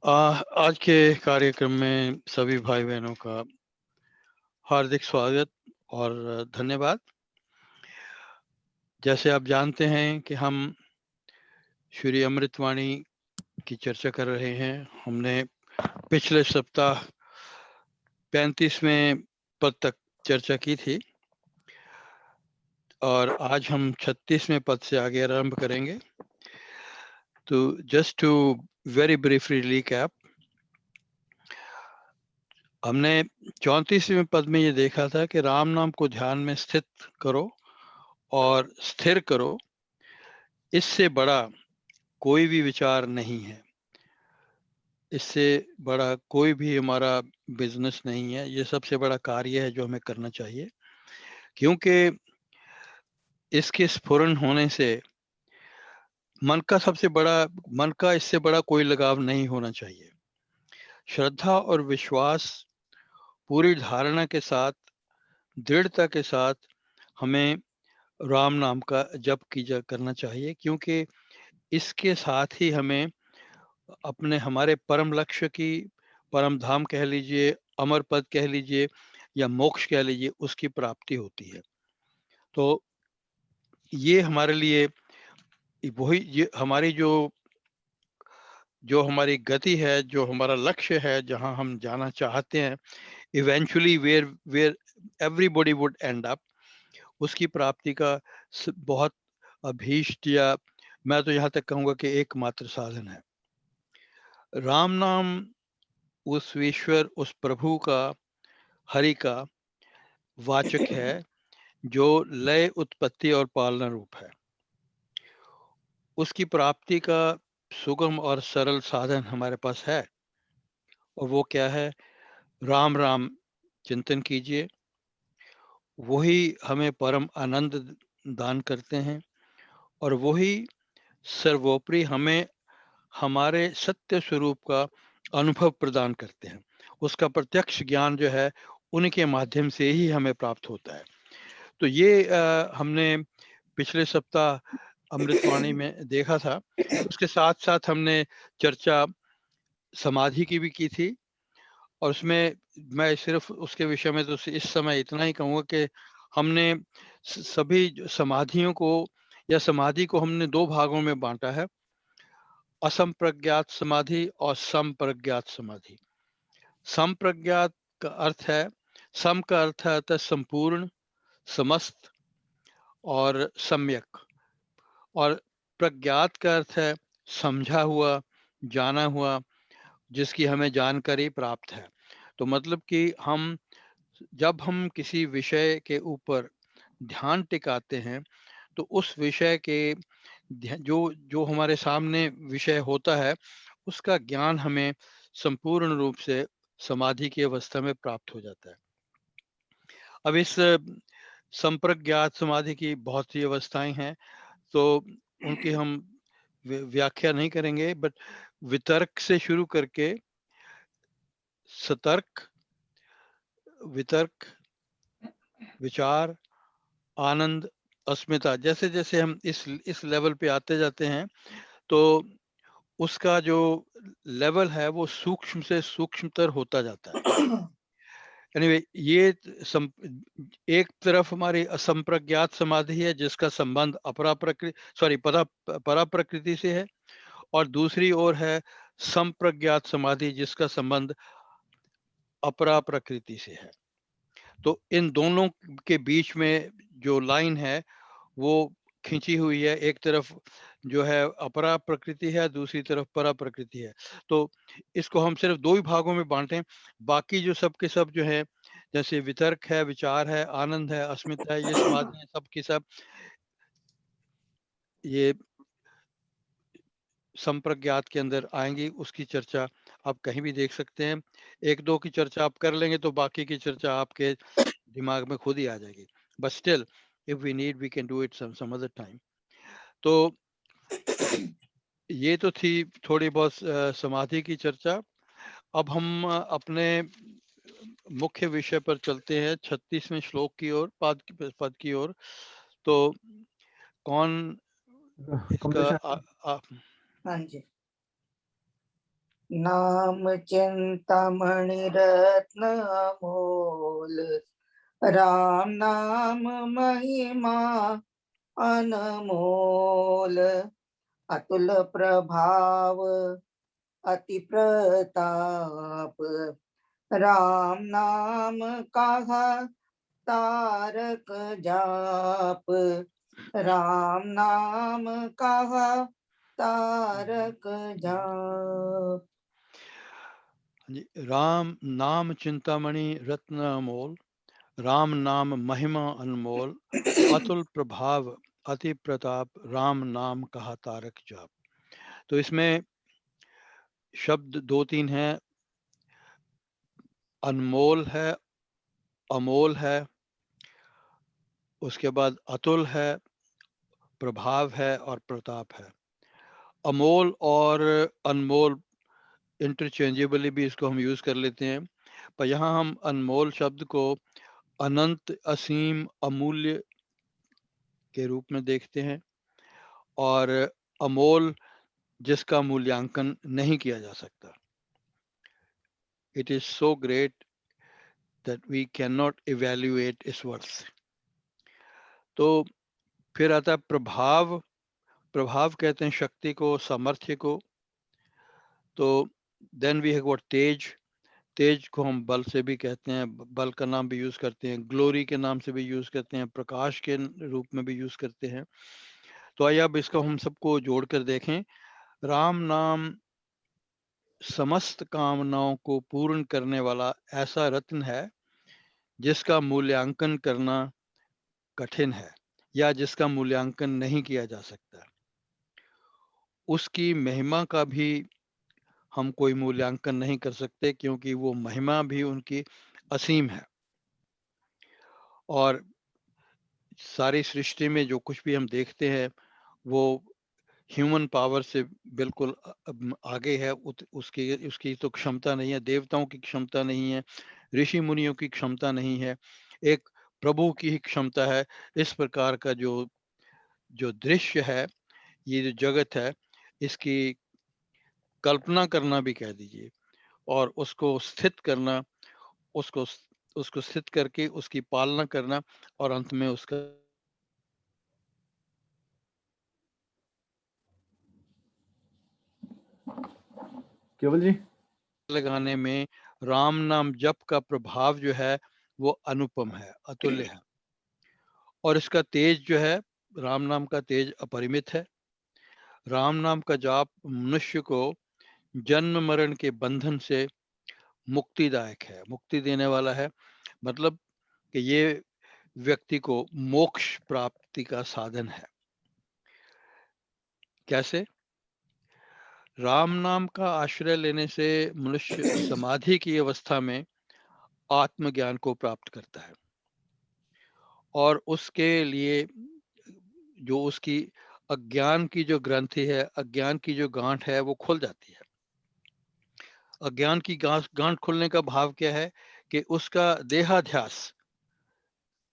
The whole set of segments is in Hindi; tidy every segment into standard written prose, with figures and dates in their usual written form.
आज के कार्यक्रम में सभी भाई बहनों का हार्दिक स्वागत और धन्यवाद। जैसे आप जानते हैं कि हम श्री अमृतवाणी की चर्चा कर रहे हैं। हमने पिछले सप्ताह 35वें पद तक चर्चा की थी और आज हम 36वें पद से आगे आरंभ करेंगे। तो just to very briefly recap, हमने 34वें पद में ये देखा था कि राम नाम को ध्यान में स्थित करो और स्थिर करो, इससे बड़ा कोई भी विचार नहीं है, इससे बड़ा कोई भी हमारा बिजनेस नहीं है। ये सबसे बड़ा कार्य है जो हमें करना चाहिए, क्योंकि इसके स्फुरन होने से मन का इससे बड़ा कोई लगाव नहीं होना चाहिए। श्रद्धा और विश्वास पूरी धारणा के साथ, दृढ़ता के साथ हमें राम नाम का जप करना चाहिए, क्योंकि इसके साथ ही हमें अपने हमारे परम लक्ष्य की, परम धाम कह लीजिए, अमर पद कह लीजिए या मोक्ष कह लीजिए, उसकी प्राप्ति होती है। तो ये हमारे लिए वही, ये हमारी जो जो हमारी गति है, जो हमारा लक्ष्य है, जहां हम जाना चाहते हैं, eventually where where everybody would end up, उसकी प्राप्ति का बहुत अभीष्ट, या मैं तो यहाँ तक कहूँगा कि एकमात्र साधन है राम नाम। उस ईश्वर, उस प्रभु का, हरि का वाचक है जो लय, उत्पत्ति और पालना रूप है। उसकी प्राप्ति का सुगम और सरल साधन हमारे पास है, और वो क्या है? राम राम चिंतन कीजिए, वही हमें परम आनंद दान करते हैं, और वही सर्वोपरि हमें हमारे सत्य स्वरूप का अनुभव प्रदान करते हैं। उसका प्रत्यक्ष ज्ञान जो है, उनके माध्यम से ही हमें प्राप्त होता है। तो ये हमने पिछले सप्ताह अमृतवाणी में देखा था। उसके साथ साथ हमने चर्चा समाधि की भी की थी, और उसमें मैं सिर्फ उसके विषय में तो इस समय इतना ही कहूँगा कि हमने सभी समाधियों को, या समाधि को हमने दो भागों में बांटा है, असंप्रज्ञात समाधि और संप्रज्ञात समाधि। संप्रज्ञात का अर्थ है, सम का अर्थ है संपूर्ण, समस्त और सम्यक, और प्रज्ञात का अर्थ है समझा हुआ, जाना हुआ, जिसकी हमें जानकारी प्राप्त है। तो मतलब कि जब हम किसी विषय के ऊपर ध्यान टिकाते हैं, तो उस विषय के जो जो हमारे सामने विषय होता है, उसका ज्ञान हमें संपूर्ण रूप से समाधि की अवस्था में प्राप्त हो जाता है। अब इस संप्रज्ञात समाधि की बहुत सी अवस्थाएं हैं, तो उनकी हम व्याख्या नहीं करेंगे, बट वितर्क से शुरू करके सतर्क, वितर्क, विचार, आनंद, अस्मिता, जैसे जैसे हम इस लेवल पे आते जाते हैं, तो उसका जो लेवल है वो सूक्ष्म से सूक्ष्मतर होता जाता है। एनीवे, ये एक तरफ हमारी असंप्रज्ञात समाधि है, जिसका संबंध परा प्रकृति से है, और दूसरी ओर है संप्रज्ञात समाधि, जिसका संबंध अपरा प्रकृति से है। तो इन दोनों के बीच में जो लाइन है वो खींची हुई है, एक तरफ जो है अपरा प्रकृति है, दूसरी तरफ परा प्रकृति है। तो इसको हम सिर्फ दो ही भागों में बांटें, बाकी जो सब के सब जो है, जैसे वितर्क है, विचार है, आनंद है, अस्मिता है, ये समाधि है, सब की सब ये संप्रज्ञात के अंदर आएंगी। उसकी चर्चा आप कहीं भी देख सकते हैं। एक दो की चर्चा आप कर लेंगे तो बाकी की चर्चा आपके दिमाग में खुद ही आ जाएगी। But still, if we need, we can do it some other time. तो ये तो थी थोड़ी बहुत समाधि की चर्चा। अब हम अपने मुख्य विषय पर चलते हैं, 36वें श्लोक की ओर, पद की ओर। तो कौन इसका कमलेश, हाँ जी। नाम चिंतामणि रत्न अमोल, राम नाम महिमा अनमोल, अतुल प्रभाव अति प्रताप, राम नाम कहा तारक जाप, राम नाम कहा तारक जाप। राम नाम चिंतामणि रत्न अमोल, राम नाम महिमा अनमोल, अतुल प्रभाव अति प्रताप, राम नाम कहा तारक जाप। तो इसमें शब्द 2-3 हैं, अनमोल है, अमोल है, उसके बाद अतुल है, प्रभाव है और प्रताप है। अमोल और अनमोल इंटरचेंजेबली भी इसको हम यूज कर लेते हैं, पर यहाँ हम अनमोल शब्द को अनंत, असीम, अमूल्य के रूप में देखते हैं, और अमोल जिसका मूल्यांकन नहीं किया जा सकता। It is so great that we can not evaluate its worth. तो फिर आता है प्रभाव। प्रभाव कहते हैं शक्ति को, सामर्थ्य को। तो देन वी हैव गॉट तेज। तेज को हम बल से भी कहते हैं, बल का नाम भी यूज करते हैं, ग्लोरी के नाम से भी यूज करते हैं, प्रकाश के रूप में भी यूज करते हैं। तो आइए अब इसको हम सबको जोड़कर देखें। राम नाम समस्त कामनाओं को पूर्ण करने वाला ऐसा रत्न है जिसका मूल्यांकन करना कठिन है या जिसका मूल्यांकन नहीं किया जा सकता। उसकी महिमा का भी हम कोई मूल्यांकन नहीं कर सकते, क्योंकि वो महिमा भी उनकी असीम है। और सारी सृष्टि में जो कुछ भी हम देखते हैं वो ह्यूमन पावर से बिल्कुल आगे है। उसकी उसकी तो क्षमता नहीं है, देवताओं की क्षमता नहीं है, ऋषि मुनियों की क्षमता नहीं है, एक प्रभु की ही क्षमता है। इस प्रकार का जो जो दृश्य है, ये जो जगत है, इसकी कल्पना करना भी कह दीजिए, और उसको स्थित करना, उसको उसको स्थित करके उसकी पालना करना, और अंत में उसका केवल जी लगाने में राम नाम जप का प्रभाव जो है वो अनुपम है, अतुल्य है। और इसका तेज जो है, राम नाम का तेज अपरिमित है। राम नाम का जाप मनुष्य को जन्म मरण के बंधन से मुक्तिदायक है, मुक्ति देने वाला है। मतलब कि ये व्यक्ति को मोक्ष प्राप्ति का साधन है। कैसे? राम नाम का आश्रय लेने से मनुष्य समाधि की अवस्था में आत्मज्ञान को प्राप्त करता है, और उसके लिए जो उसकी अज्ञान की जो ग्रंथि है, अज्ञान की जो गांठ है, वो खुल जाती है। अज्ञान की गांठ खुलने का भाव क्या है कि उसका देहाध्यास,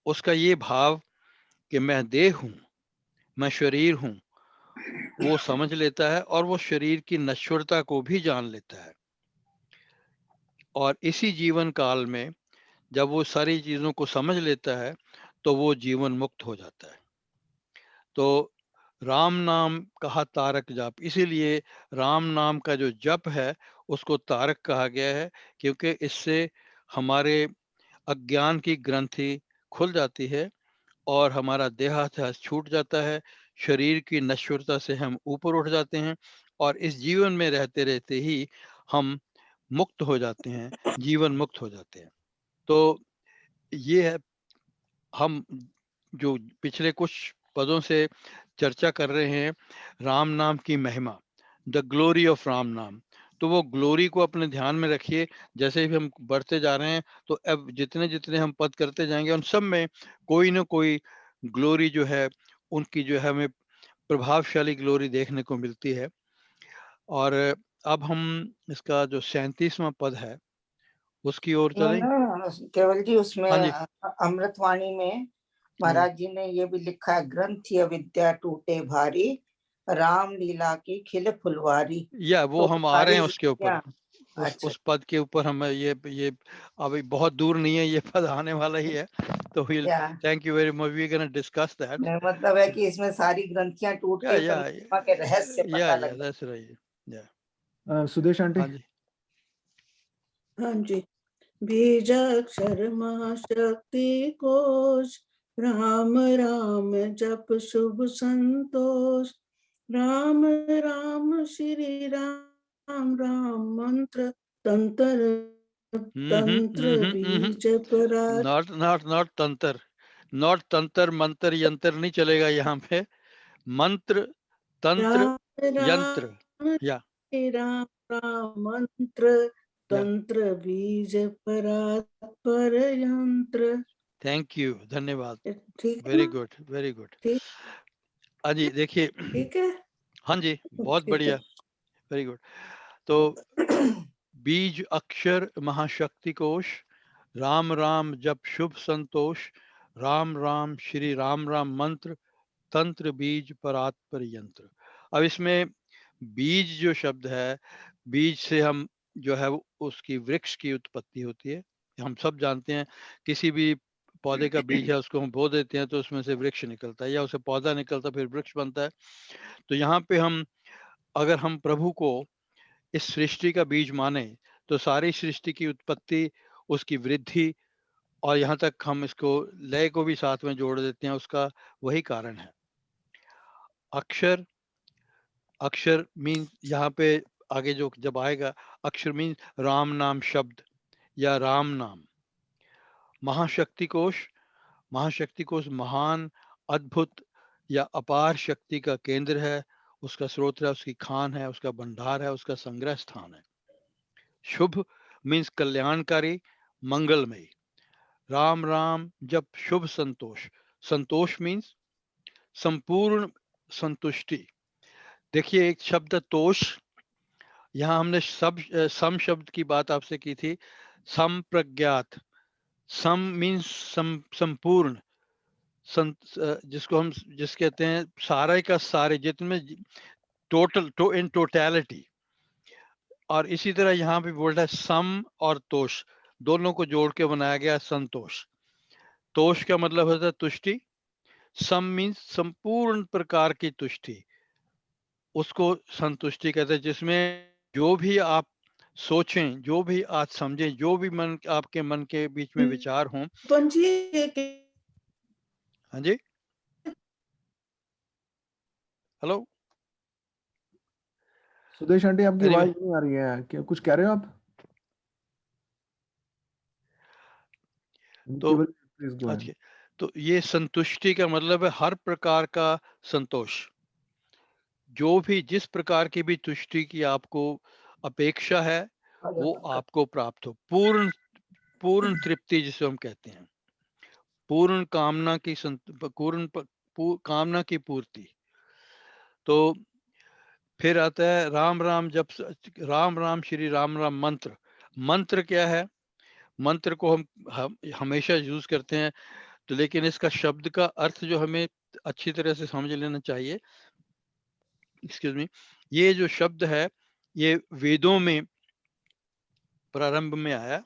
उसका ये भाव कि मैं देह हूं, मैं शरीर हूं, वो समझ लेता है, और वो शरीर की नश्वरता को भी जान लेता है। और इसी जीवन काल में जब वो सारी चीजों को समझ लेता है तो वो जीवन मुक्त हो जाता है। तो राम नाम कहा तारक जाप, इसीलिए राम नाम का जो जप है उसको तारक कहा गया है, क्योंकि इससे हमारे अज्ञान की ग्रंथि खुल जाती है और हमारा देहाध्यास छूट जाता है, शरीर की नश्वरता से हम ऊपर उठ जाते हैं, और इस जीवन में रहते रहते ही हम मुक्त हो जाते हैं, जीवन मुक्त हो जाते हैं। तो ये है, हम जो पिछले कुछ पदों से चर्चा कर रहे हैं, राम नाम की महिमा, द ग्लोरी ऑफ राम नाम। तो वो ग्लोरी को अपने ध्यान में रखिए। जैसे भी हम बढ़ते जा रहे हैं, तो अब जितने जितने हम पद करते जाएंगे, उन सब में कोई ना कोई ग्लोरी जो है, उनकी जो है हमें प्रभावशाली ग्लोरी देखने को मिलती है। और अब हम इसका जो 37वां पद है उसकी ओर ये चलें। ना केवल जी, उसमें हाँ जी। अमृतवाणी में महाराज जी ने ये भी लिखा है, ग्रंथि अविद्या टूटे भारी, राम लीला की खिल फुलवारी। या वो तो हम आ रहे हैं सारी उसके ऊपर, क्या? अच्छा, उस पद के ऊपर हम ये अभी बहुत दूर नहीं है, ये पद आने वाला ही है, तो we'll या thank you very much, we're going to discuss that. मेरा मतलब है कि इसमें सारी ग्रंथियां टूट के Yeah, परमात्मा के रहस्य पता yeah, लग that's right. Yeah. Sudesh aunty. हाँ जी। हाँ जी। बीजाक्षर महाशक्ति कोश, राम राम जप शुभ संतोष, राम राम श्री राम राम मंत्र, तंत्र तंत्र बीज परात। not तंत्र, not तंत्र मंत्र यंत्र नहीं चलेगा यहाँ पे, मंत्र तंत्र यंत्र। या राम राम मंत्र, तंत्र बीज परात पर यंत्र। थैंक यू, धन्यवाद, ठीक है वेरी ना? Good, very good. ठीक हाँ जी, देखिए, ठीक है। हाँ जी, बहुत बढ़िया, वेरी गुड। तो बीज अक्षर महाशक्ति कोश, राम राम जप शुभ संतोष, राम राम श्री राम राम मंत्र, तंत्र बीज परात पर यंत्र। अब इसमें बीज जो शब्द है, बीज से हम जो है उसकी वृक्ष की उत्पत्ति होती है, हम सब जानते हैं। किसी भी पौधे का बीज है, उसको हम बो देते हैं तो उसमें से वृक्ष निकलता है, या उसे पौधा निकलता फिर वृक्ष बनता है। तो यहाँ पे हम, अगर हम प्रभु को इस सृष्टि का बीज माने, तो सारी सृष्टि की उत्पत्ति, उसकी वृद्धि, और यहाँ तक हम इसको लय को भी साथ में जोड़ देते हैं, उसका वही कारण है। अक्षर, अक्षर मीन यहाँ पे आगे जो जब आएगा, अक्षर मीन राम नाम शब्द या राम नाम। महाशक्ति कोश, महाशक्ति कोश महान, अद्भुत या अपार शक्ति का केंद्र है, उसका स्रोत है, उसकी खान है, उसका भंडार है, उसका संग्रह स्थान है। शुभ मीन्स कल्याणकारी, मंगलमयी। राम राम जब शुभ संतोष, संतोष मीन्स संपूर्ण संतुष्टि। देखिए एक शब्द तोष, यहाँ हमने सम शब्द की बात आपसे की थी, संप्रज्ञात। सम मीन्स संपूर्ण, जिसको हम जिस कहते हैं सारे का सारे, जितने टोटल, इन टोटैलिटी। और इसी तरह यहाँ पे बोल रहा है सम और तोष, दोनों को जोड़ के बनाया गया संतोष। तोष का मतलब होता है तुष्टि, सम मीन्स संपूर्ण प्रकार की तुष्टि, उसको संतुष्टि कहते हैं, जिसमें जो भी आप सोचें, जो भी आप समझें, जो भी मन आपके मन के बीच में विचार हों। पंजी हाँ जी, हेलो सुदेश आंटी, आपकी Anyway, आवाज नहीं आ रही है, क्या कुछ कह रहे हो आप? तो प्लीज गो अहेड। तो ये संतुष्टि का मतलब है हर प्रकार का संतोष, जो भी जिस प्रकार की भी तुष्टि की आपको अपेक्षा है वो आपको प्राप्त हो। पूर्ण पूर्ण तृप्ति जिसे हम कहते हैं, पूर्ण कामना की कामना की पूर्ति। तो फिर आता है राम राम जब, राम राम श्री राम राम मंत्र। मंत्र क्या है? मंत्र को हम हमेशा यूज करते हैं, तो लेकिन इसका शब्द का अर्थ जो हमें अच्छी तरह से समझ लेना चाहिए। एक्सक्यूज मी, ये जो शब्द है ये वेदों में प्रारंभ में आया।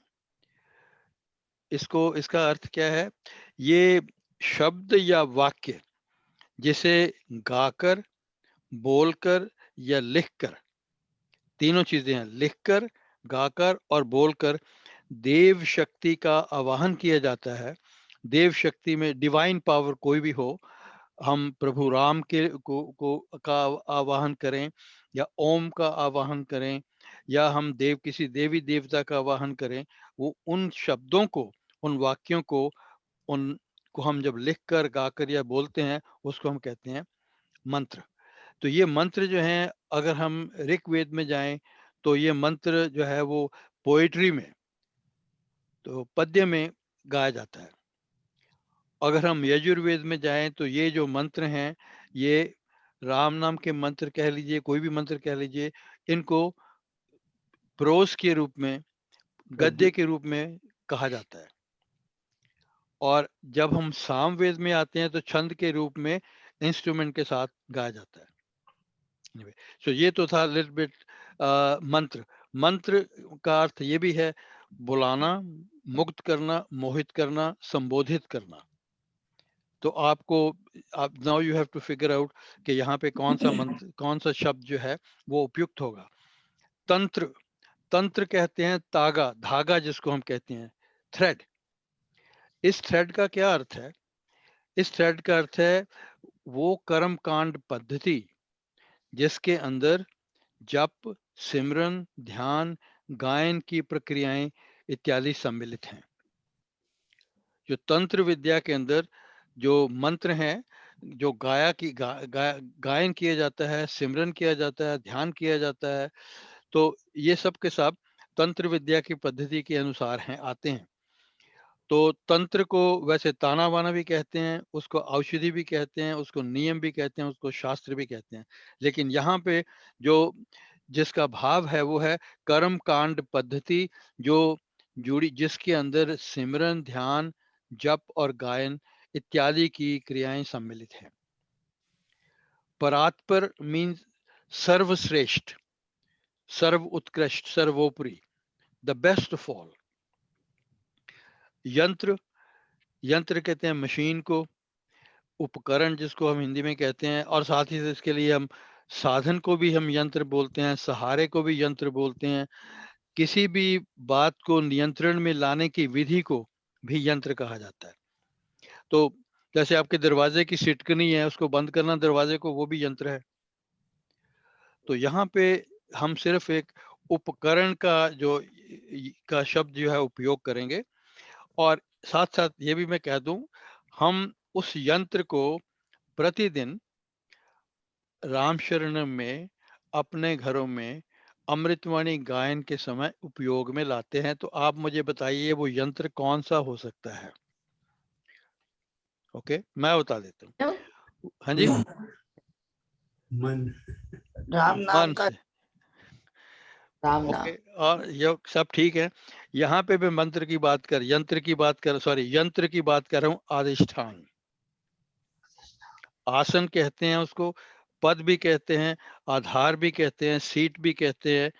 इसको, इसका अर्थ क्या है? ये शब्द या वाक्य जिसे गाकर, बोलकर या लिखकर, तीनों चीजें हैं, लिखकर, गाकर और बोलकर देव शक्ति का आवाहन किया जाता है। देव शक्ति में डिवाइन पावर कोई भी हो, हम प्रभु राम के को का आवाहन करें, या ओम का आवाहन करें, या हम किसी देवी देवता का आवाहन करें, वो उन शब्दों को, उन वाक्यों को, उनको हम जब लिख कर, गाकर या बोलते हैं, उसको हम कहते हैं मंत्र। तो ये मंत्र जो हैं, अगर हम ऋग्वेद में जाएं तो ये मंत्र जो है वो पोएट्री में, तो पद्य में गाया जाता है। अगर हम यजुर्वेद में जाएं तो ये जो मंत्र हैं, ये राम नाम के मंत्र कह लीजिए, कोई भी मंत्र कह लीजिए, इनको प्रोस के रूप में, गद्य के रूप में कहा जाता है। और जब हम सामवेद में आते हैं तो छंद के रूप में इंस्ट्रूमेंट के साथ गाया जाता है। anyway, so ये तो था little bit मंत्र। मंत्र का अर्थ ये भी है बुलाना, मुक्त करना, मोहित करना, संबोधित करना। तो आपको आप now you have to figure out कि यहाँ पे कौन सा मंत्र, कौन सा शब्द जो है वो उपयुक्त होगा। तंत्र, तंत्र कहते हैं तागा, धागा जिसको हम कहते हैं, थ्रेड। इस थ्रेड का क्या अर्थ है? इस थ्रेड का अर्थ है वो कर्म कांड पद्धति जिसके अंदर जप, सिमरन, ध्यान, गायन की प्रक्रियाएं इत्यादि सम्मिलित हैं। जो तंत्र विद्या के अंदर जो मंत्र हैं, जो गायन किया जाता है, सिमरन किया जाता है, ध्यान किया जाता है, तो ये सब के सब तंत्र विद्या की पद्धति के अनुसार हैं, आते हैं। तो तंत्र को वैसे ताना बाना भी कहते हैं, उसको औषधि भी कहते हैं, उसको नियम भी कहते हैं, उसको शास्त्र भी कहते हैं। लेकिन यहाँ पे जो जिसका भाव है वो है कर्म कांड पद्धति, जो जुड़ी, जिसके अंदर सिमरन, ध्यान, जप और गायन इत्यादि की क्रियाएं सम्मिलित हैं। परात्पर मीन्स सर्वश्रेष्ठ, सर्व उत्कृष्ट, सर्वोपरि, द बेस्ट ऑफ ऑल। यंत्र, यंत्र कहते हैं मशीन को, उपकरण जिसको हम हिंदी में कहते हैं, और साथ ही इसके लिए हम साधन को भी हम यंत्र बोलते हैं, सहारे को भी यंत्र बोलते हैं, किसी भी बात को नियंत्रण में लाने की विधि को भी यंत्र कहा जाता है। तो जैसे आपके दरवाजे की सिटकनी है, उसको बंद करना दरवाजे को, वो भी यंत्र है। तो यहाँ पे हम सिर्फ एक उपकरण का शब्द जो है उपयोग करेंगे। और साथ साथ ये भी मैं कह दूं, हम उस यंत्र को प्रतिदिन राम शरण में अपने घरों में अमृतवाणी गायन के समय उपयोग में लाते हैं। तो आप मुझे बताइए वो यंत्र कौन सा हो सकता है? ओके, मैं बता देता हूँ। हाँ जी, मन, राम नाम मन का, से। राम नाम। ओके, और ये सब ठीक है। यहाँ पे मैं मंत्र की बात कर, यंत्र की बात कर, सॉरी, यंत्र की बात कर रहा हूँ। अधिष्ठान, आसन कहते हैं उसको, पद भी कहते हैं, आधार भी कहते हैं, सीट भी कहते हैं,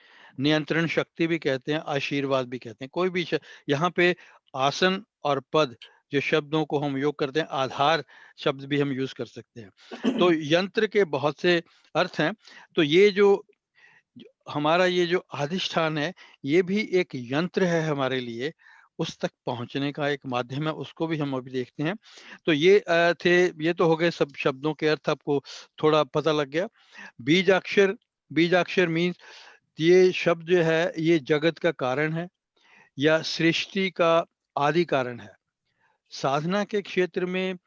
नियंत्रण शक्ति भी कहते हैं, आशीर्वाद भी कहते हैं। कोई भी यहाँ पे आसन और पद जो शब्दों को हम योग करते हैं, आधार शब्द भी हम यूज कर सकते हैं। तो यंत्र के बहुत से अर्थ हैं। तो ये जो हमारा ये जो अधिष्ठान है, ये भी एक यंत्र है हमारे लिए, उस तक पहुंचने का एक माध्यम है, उसको भी हम अभी देखते हैं। तो ये थे, ये तो हो गए सब शब्दों के अर्थ, आपको थोड़ा पता लग गया। बीजाक्षर, बीजाक्षर मीन्स ये शब्द जो है ये जगत का कारण है या सृष्टि का आदि कारण है। साधना के क्षेत्र में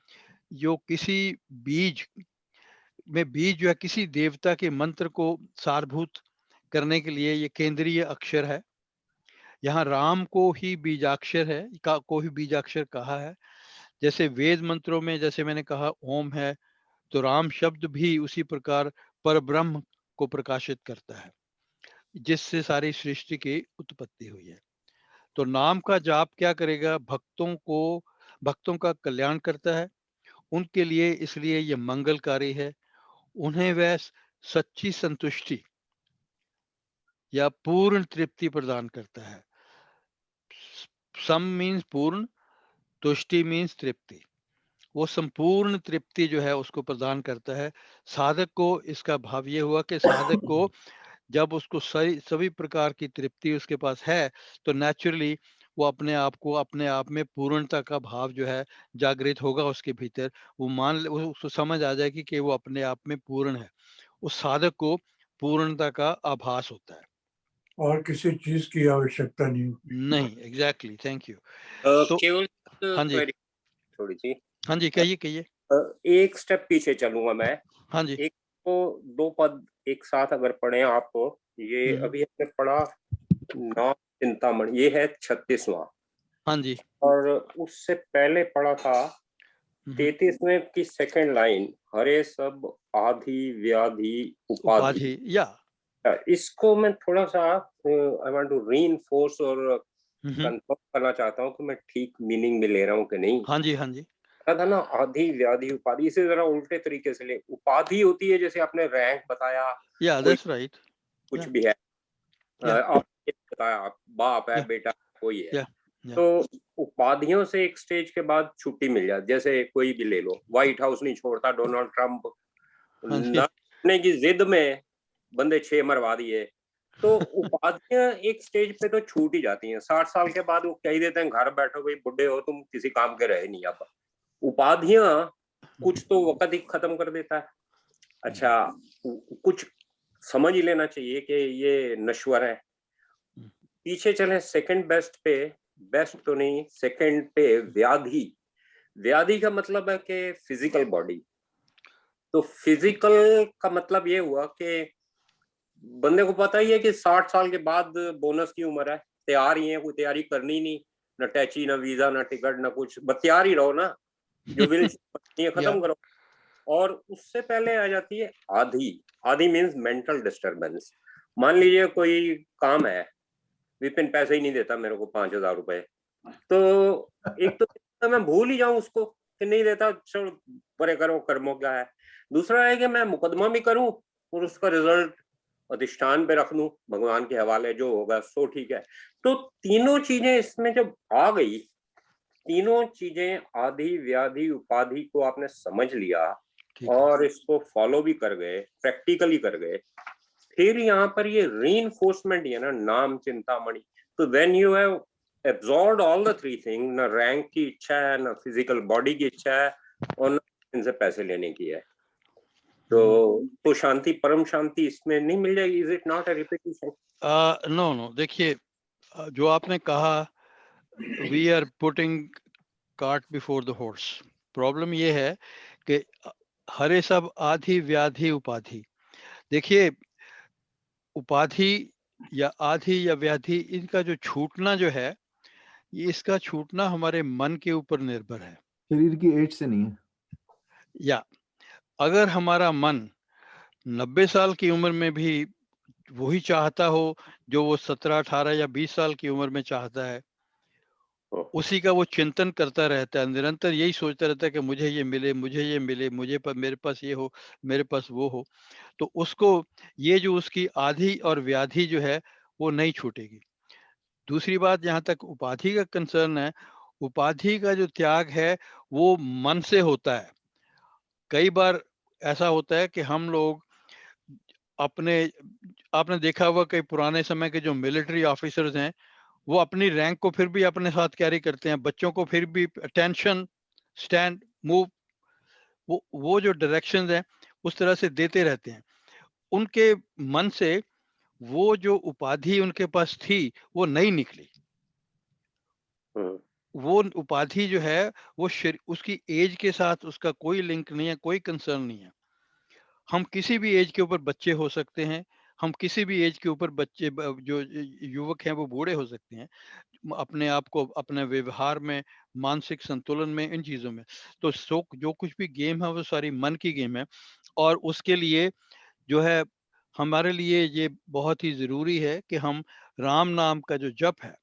जो किसी बीज में, बीज जो है किसी देवता के मंत्र को सारभूत करने के लिए ये केंद्रीय अक्षर है। यहाँ राम को ही बीजाक्षर है को ही बीजाक्षर कहा है। जैसे वेद मंत्रों में, जैसे मैंने कहा ओम है, तो राम शब्द भी उसी प्रकार परब्रह्म को प्रकाशित करता है, जिससे सारी सृष्टि की उत्पत्ति हुई है। तो नाम का जाप क्या करेगा? भक्तों का कल्याण करता है, उनके लिए, इसलिए ये मंगलकारी है। उन्हें वह सच्ची संतुष्टि या पूर्ण तृप्ति प्रदान करता है। सम मीन्स पूर्ण, तुष्टि मीन्स तृप्ति। वो संपूर्ण तृप्ति जो है उसको प्रदान करता है साधक को। इसका भाव ये हुआ कि साधक को जब उसको सभी प्रकार की तृप्ति उसके पास है, तो नेचुरली वो अपने आप में पूर्णता का भाव जो है जागृत होगा उसके भीतर। वो उसको समझ आ जाएगी कि वो अपने आप में पूर्ण है। उस साधक को पूर्णता का आभास होता है, और किसी चीज की आवश्यकता नहीं। Exactly, thank you. तो केवल हाँ जी, थोड़ी सी, हाँ जी, कहिए। एक स्टेप पीछे चलूंगा मैं। हाँ जी, एक तो दो पद एक साथ अगर पढ़े आपको, ये अभी हमने पढ़ा नाम चिंतामणि, ये है 36वां। हाँ जी, और उससे पहले पढ़ा था 33वें की सेकंड लाइन, हरे सब आधि व्याधि उपाधि। या इसको मैं थोड़ा सा आई वांट टू रीइंफोर्स और कंफर्म करना चाहता हूँ कि मैं ठीक मीनिंग में ले रहा हूँ कि नहीं। हाँ जी, कहा था ना आधि व्याधि उपाधि, इसे जरा उल्टे तरीके से ले। उपाधि होती है जैसे आपने रैंक बताया, Yeah, कोई that's right. कुछ Yeah. भी है, Yeah. आपने बताया बाप है Yeah. बेटा कोई है, Yeah. Yeah. तो उपाधियों से एक स्टेज के बाद छुट्टी मिल जाती। जैसे कोई भी ले लो, व्हाइट हाउस नहीं छोड़ता डोनाल्ड ट्रंप, हाँ जी। ना करने की जिद में बंदे 6 मरवा दिए। तो उपाधियां एक स्टेज पे तो छूट ही जाती हैं। 60 साल के बाद वो कह ही देते हैं घर बैठो भाई, बुढ़े हो तुम, किसी काम के रहे नहीं। अब उपाधियां कुछ तो वक्त ही खत्म कर देता है। अच्छा, कुछ समझ ही लेना चाहिए कि ये नश्वर है। पीछे चले सेकंड बेस्ट पे, बेस्ट तो नहीं, सेकंड पे व्याधि। व्याधि का मतलब है कि फिजिकल बॉडी। तो फिजिकल का मतलब ये हुआ कि बंदे को पता ही है कि 60 साल के बाद बोनस की उम्र है, तैयार ही है, कोई तैयारी करनी नहीं, ना टैची, ना वीजा, ना टिकट, ना कुछ, बस तैयार ही रहो ना, जो विल खत्म करो। और उससे पहले आ जाती है आधी। आधी मीन्स मेंटल डिस्टर्बेंस। मान लीजिए कोई काम है, विपिन पैसे ही नहीं देता मेरे को 5,000 रुपए, तो एक तो मैं भूल ही जाऊं उसको कि नहीं देता, चलो परे करो, कर्मों क्या है। दूसरा है कि मैं मुकदमा भी करूं और उसका रिजल्ट अधिष्ठान पे रख लूं, भगवान के हवाले, जो होगा सो ठीक है। तो तीनों चीजें इसमें जब आ गई, तीनों चीजें आधि व्याधि उपाधि को आपने समझ लिया और इसको फॉलो भी कर गए, प्रैक्टिकली कर गए, फिर यहाँ पर ये रीइंफोर्समेंट है ना, नाम चिंतामणि। तो when you have absorbed all the three thing, ना रैंक की इच्छा है, ना फिजिकल बॉडी की इच्छा है, और ना इनसे पैसे लेने की है, तो शांति, परम शांति इसमें नहीं मिल जाएगी? Is it not a repetition? No no, देखिए जो आपने कहा, we are putting cart before the horse. Problem ये है कि हरे सब आधि व्याधि उपाधि। देखिए उपाधि या आधि या व्याधि, इनका जो छूटना जो है, ये इसका छूटना हमारे मन के ऊपर निर्भर है, शरीर की एज से नहीं है। या अगर हमारा मन 90 साल की उम्र में भी वही चाहता हो जो वो 17, 18 या 20 साल की उम्र में चाहता है, उसी का वो चिंतन करता रहता है, निरंतर यही सोचता रहता है कि मुझे ये मिले, मुझे ये मिले, मेरे पास ये हो, मेरे पास वो हो, तो उसको ये जो उसकी आधि और व्याधि जो है वो नहीं छूटेगी। दूसरी बात, जहाँ तक उपाधि का कंसर्न है, उपाधि का जो त्याग है वो मन से होता है। कई बार ऐसा होता है कि हम लोग आपने देखा होगा कई पुराने समय के जो मिलिट्री ऑफिसर्स हैं, वो अपनी रैंक को फिर भी अपने साथ कैरी करते हैं, बच्चों को फिर भी अटेंशन, स्टैंड, मूव, वो जो डायरेक्शंस हैं उस तरह से देते रहते हैं। उनके मन से वो जो उपाधि उनके पास थी वो नहीं निकली। वो उपाधि जो है वो उसकी एज के साथ उसका कोई लिंक नहीं है, कोई कंसर्न नहीं है। हम किसी भी एज के ऊपर बच्चे हो सकते हैं, हम किसी भी एज के ऊपर बच्चे जो युवक हैं वो बूढ़े हो सकते हैं, अपने आप को अपने व्यवहार में, मानसिक संतुलन में, इन चीज़ों में। तो जो कुछ भी गेम है वो सारी मन की गेम है, और उसके लिए जो है हमारे लिए ये बहुत ही ज़रूरी है कि हम राम नाम का जो जप है,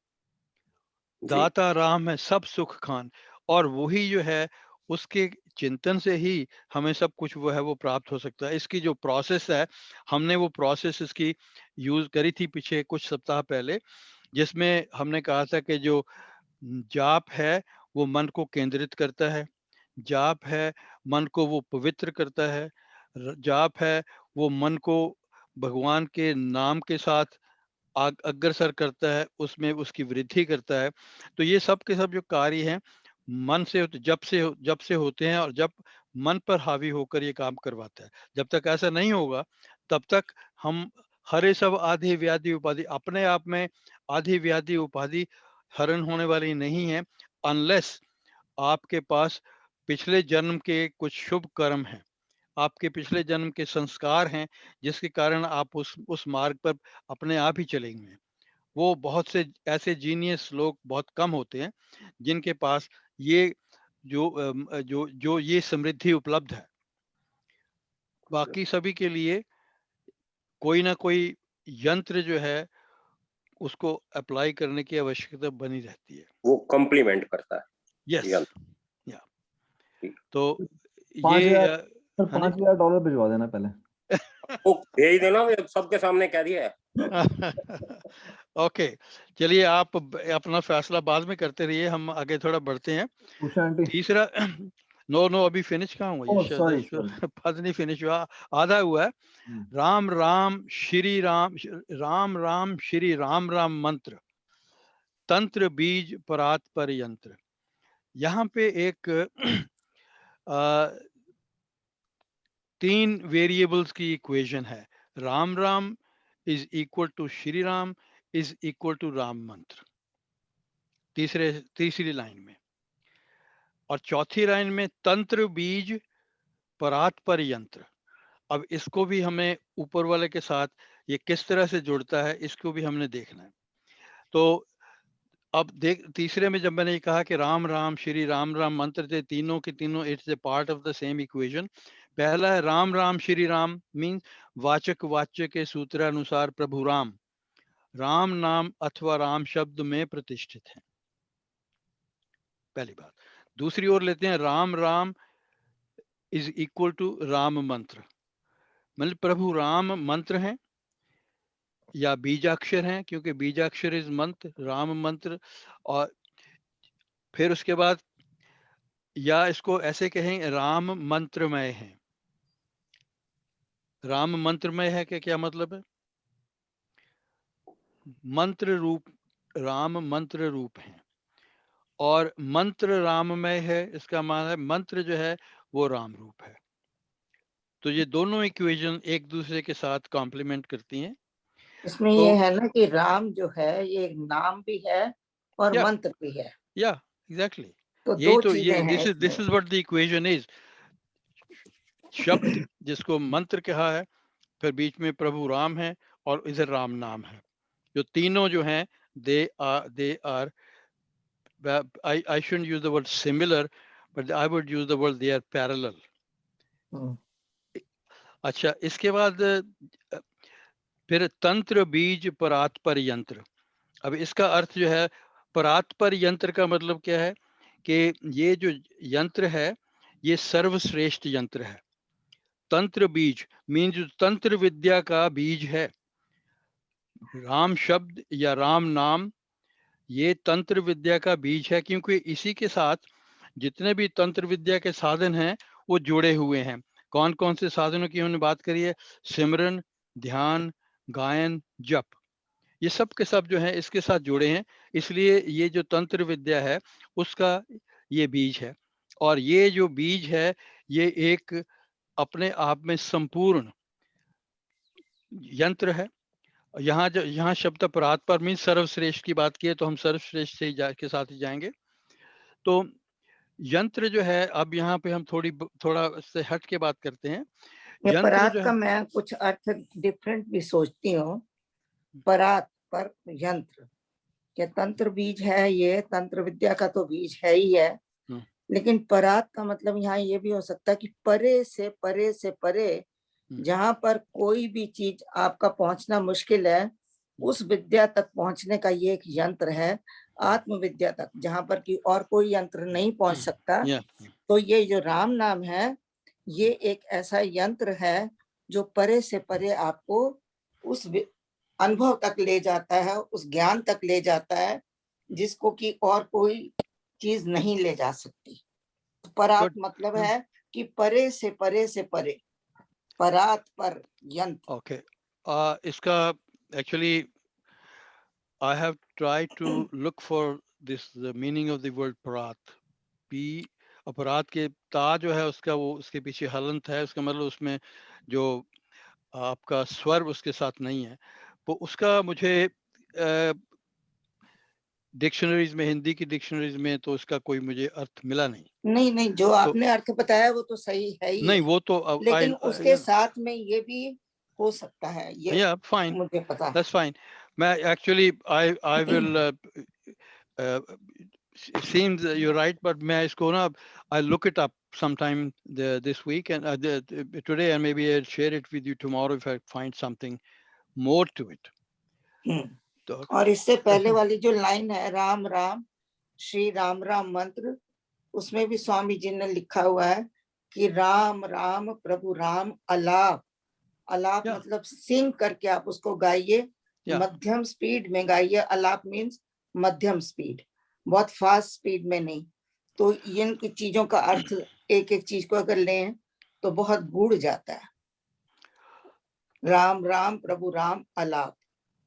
दाता राम है सब सुख खान, और वही जो है उसके चिंतन से ही हमें सब कुछ वो है वो प्राप्त हो सकता है। इसकी जो प्रोसेस है, हमने वो प्रोसेस इसकी यूज करी थी पीछे कुछ सप्ताह पहले, जिसमें हमने कहा था कि जो जाप है वो मन को केंद्रित करता है, जाप है मन को वो पवित्र करता है, जाप है वो मन को भगवान के नाम के साथ अग्रसर करता है, उसमें उसकी वृद्धि करता है। तो ये सब के सब जो कार्य हैं मन से जब से होते हैं, और जब मन पर हावी होकर ये काम करवाता है। जब तक ऐसा नहीं होगा तब तक हम हरे सब आधि व्याधि उपाधि, अपने आप में आधि व्याधि उपाधि हरण होने वाली नहीं है, अनलेस आपके पास पिछले जन्म के कुछ शुभ कर्म हैं, आपके पिछले जन्म के संस्कार हैं, जिसके कारण आप उस मार्ग पर अपने आप ही चलेंगे। वो बहुत से ऐसे जीनियस लोग बहुत कम होते हैं जिनके पास ये जो ये समृद्धि उपलब्ध है। बाकी सभी के लिए कोई ना कोई यंत्र जो है उसको अप्लाई करने की आवश्यकता बनी रहती है। वो कॉम्प्लीमेंट करता है। यस, या तो 5,000 ये सर हाँ जी। $5,000 भिजवा देना पहले। वो भेज देना, सबके सामने कह दिया है। ओके, चलिए आप अपना फैसला बाद में करते रहिए, हम आगे थोड़ा बढ़ते हैं। उषा आंटी। तीसरा नो अभी फिनिश कहाँ हुआ, ओह ये सॉरी पद नहीं फिनिश हुआ, आधा हुआ है। राम राम श्री राम, राम राम श्री राम राम मंत्र, तंत्र बीज परात पर यंत्र। यहाँ पे एक 3 वेरिएबल्स की इक्वेशन है। Ram Ram is equal to Shri Ram is equal to Ram mantra, तीसरी लाइन में। और चौथी लाइन में तंत्र बीज परात पर यंत्र। अब इसको भी हमें ऊपर वाले के साथ ये किस तरह से जुड़ता है, इसको भी हमने देखना है। तो अब तीसरे में जब मैंने ये कहा कि राम राम श्री राम राम मंत्र थे, तीनों के तीनों it's a part of the same equation. पहला है राम राम श्री राम, मीन्स वाचक वाच्य के सूत्रानुसार प्रभु राम, राम नाम अथवा राम शब्द में प्रतिष्ठित है, पहली बात। दूसरी ओर लेते हैं Ram Ram is equal to Ram mantra, मतलब प्रभु राम मंत्र हैं या बीजाक्षर हैं, क्योंकि बीजाक्षर इज मंत्र, राम मंत्र। और फिर उसके बाद या इसको ऐसे कहें राम मंत्रमय है। राम मंत्रमय है कि क्या मतलब है? मंत्र रूप, राम मंत्र रूप है और मंत्र राममय है, इसका मतलब है मंत्र जो है वो राम रूप है। तो ये दोनों इक्वेशन एक दूसरे के साथ कॉम्प्लीमेंट करती हैं। इसमें तो ये है ना कि राम जो है ये एक नाम भी है और या मंत्र भी है, या एग्जैक्टली, तो यही दो तो चीजें ये हैं इसमें। This is what the equation is. शब्द जिसको मंत्र कहा है, फिर बीच में प्रभु राम है और इधर राम नाम है, जो तीनों जो हैं they are I shouldn't use the word similar, but I would use the word they are parallel. अच्छा, इसके बाद फिर तंत्र बीज परात पर यंत्र। अब इसका अर्थ जो है, परात पर यंत्र का मतलब क्या है कि ये जो यंत्र है ये सर्वश्रेष्ठ यंत्र है। तंत्र बीज मीन्स जो तंत्र विद्या का बीज है, राम शब्द या राम नाम ये तंत्र विद्या का बीज है, क्योंकि इसी के साथ जितने भी तंत्र विद्या के साधन हैं वो जुड़े हुए हैं। कौन कौन से साधनों की हमने बात करी है? सिमरन, ध्यान, गायन, जप, ये सब के सब जो है इसके साथ जुड़े हैं। इसलिए ये जो तंत्र विद्या है उसका ये बीज है। और ये जो बीज है ये एक अपने आप में संपूर्ण यंत्र है। यहाँ शब्द परात पर मीन सर्वश्रेष्ठ की बात की है, तो हम सर्वश्रेष्ठ से के साथ ही जाएंगे। तो यंत्र जो है, अब यहाँ पे हम थोड़ा से हट के बात करते हैं। यंत्र परात जो का है, मैं कुछ अर्थ डिफरेंट भी सोचती हूँ। परात पर यंत्र, क्या तंत्र बीज है, ये तंत्र विद्या का तो बीज है ही है, लेकिन परात का मतलब यहाँ ये भी हो सकता है कि परे से परे जहां पर कोई भी चीज आपका पहुंचना मुश्किल है, उस विद्या तक पहुंचने का ये एक यंत्र है, आत्म विद्या तक, जहां पर कि और कोई यंत्र नहीं पहुंच सकता। तो ये जो राम नाम है ये एक ऐसा यंत्र है जो परे से परे आपको उस अनुभव तक ले जाता है, उस ज्ञान तक ले जाता है जिसको कि और कोई चीज नहीं ले जा सकती। परात मतलब है कि परे से परे, परात पर यंत्र। ओके, इसका actually I have tried to look for the meaning of the word parat. P अपराध के ता जो है उसका वो उसके पीछे हलंत है, उसका मतलब उसमें जो आपका स्वर उसके साथ नहीं है। तो उसका मुझे डिक्शनरीज में, हिंदी की डिक्शनरीज में तो उसका कोई मुझे अर्थ मिला नहीं। नहीं, जो आपने अर्थ बताया वो तो सही है ही, नहीं वो तो लेकिन उसके साथ में ये भी हो सकता है, ये फाइन, मुझे पता। That's fine. मैं actually I will seems you're right, but may I इसको ना I'll look it up sometime this week and today, and maybe I'll share it with you tomorrow if I find something more to it. और इससे पहले वाली जो लाइन है, राम राम श्री राम राम मंत्र, उसमें भी स्वामी जी ने लिखा हुआ है कि राम राम प्रभु राम अलाप। अलाप Yeah. मतलब सिंग करके आप उसको गाइए, Yeah. मध्यम स्पीड में गाइए। अलाप मीन्स मध्यम स्पीड, बहुत फास्ट स्पीड में नहीं। तो इनकी चीजों का अर्थ एक एक चीज को अगर लें तो बहुत गूढ़ जाता है। राम राम प्रभु राम अलाप,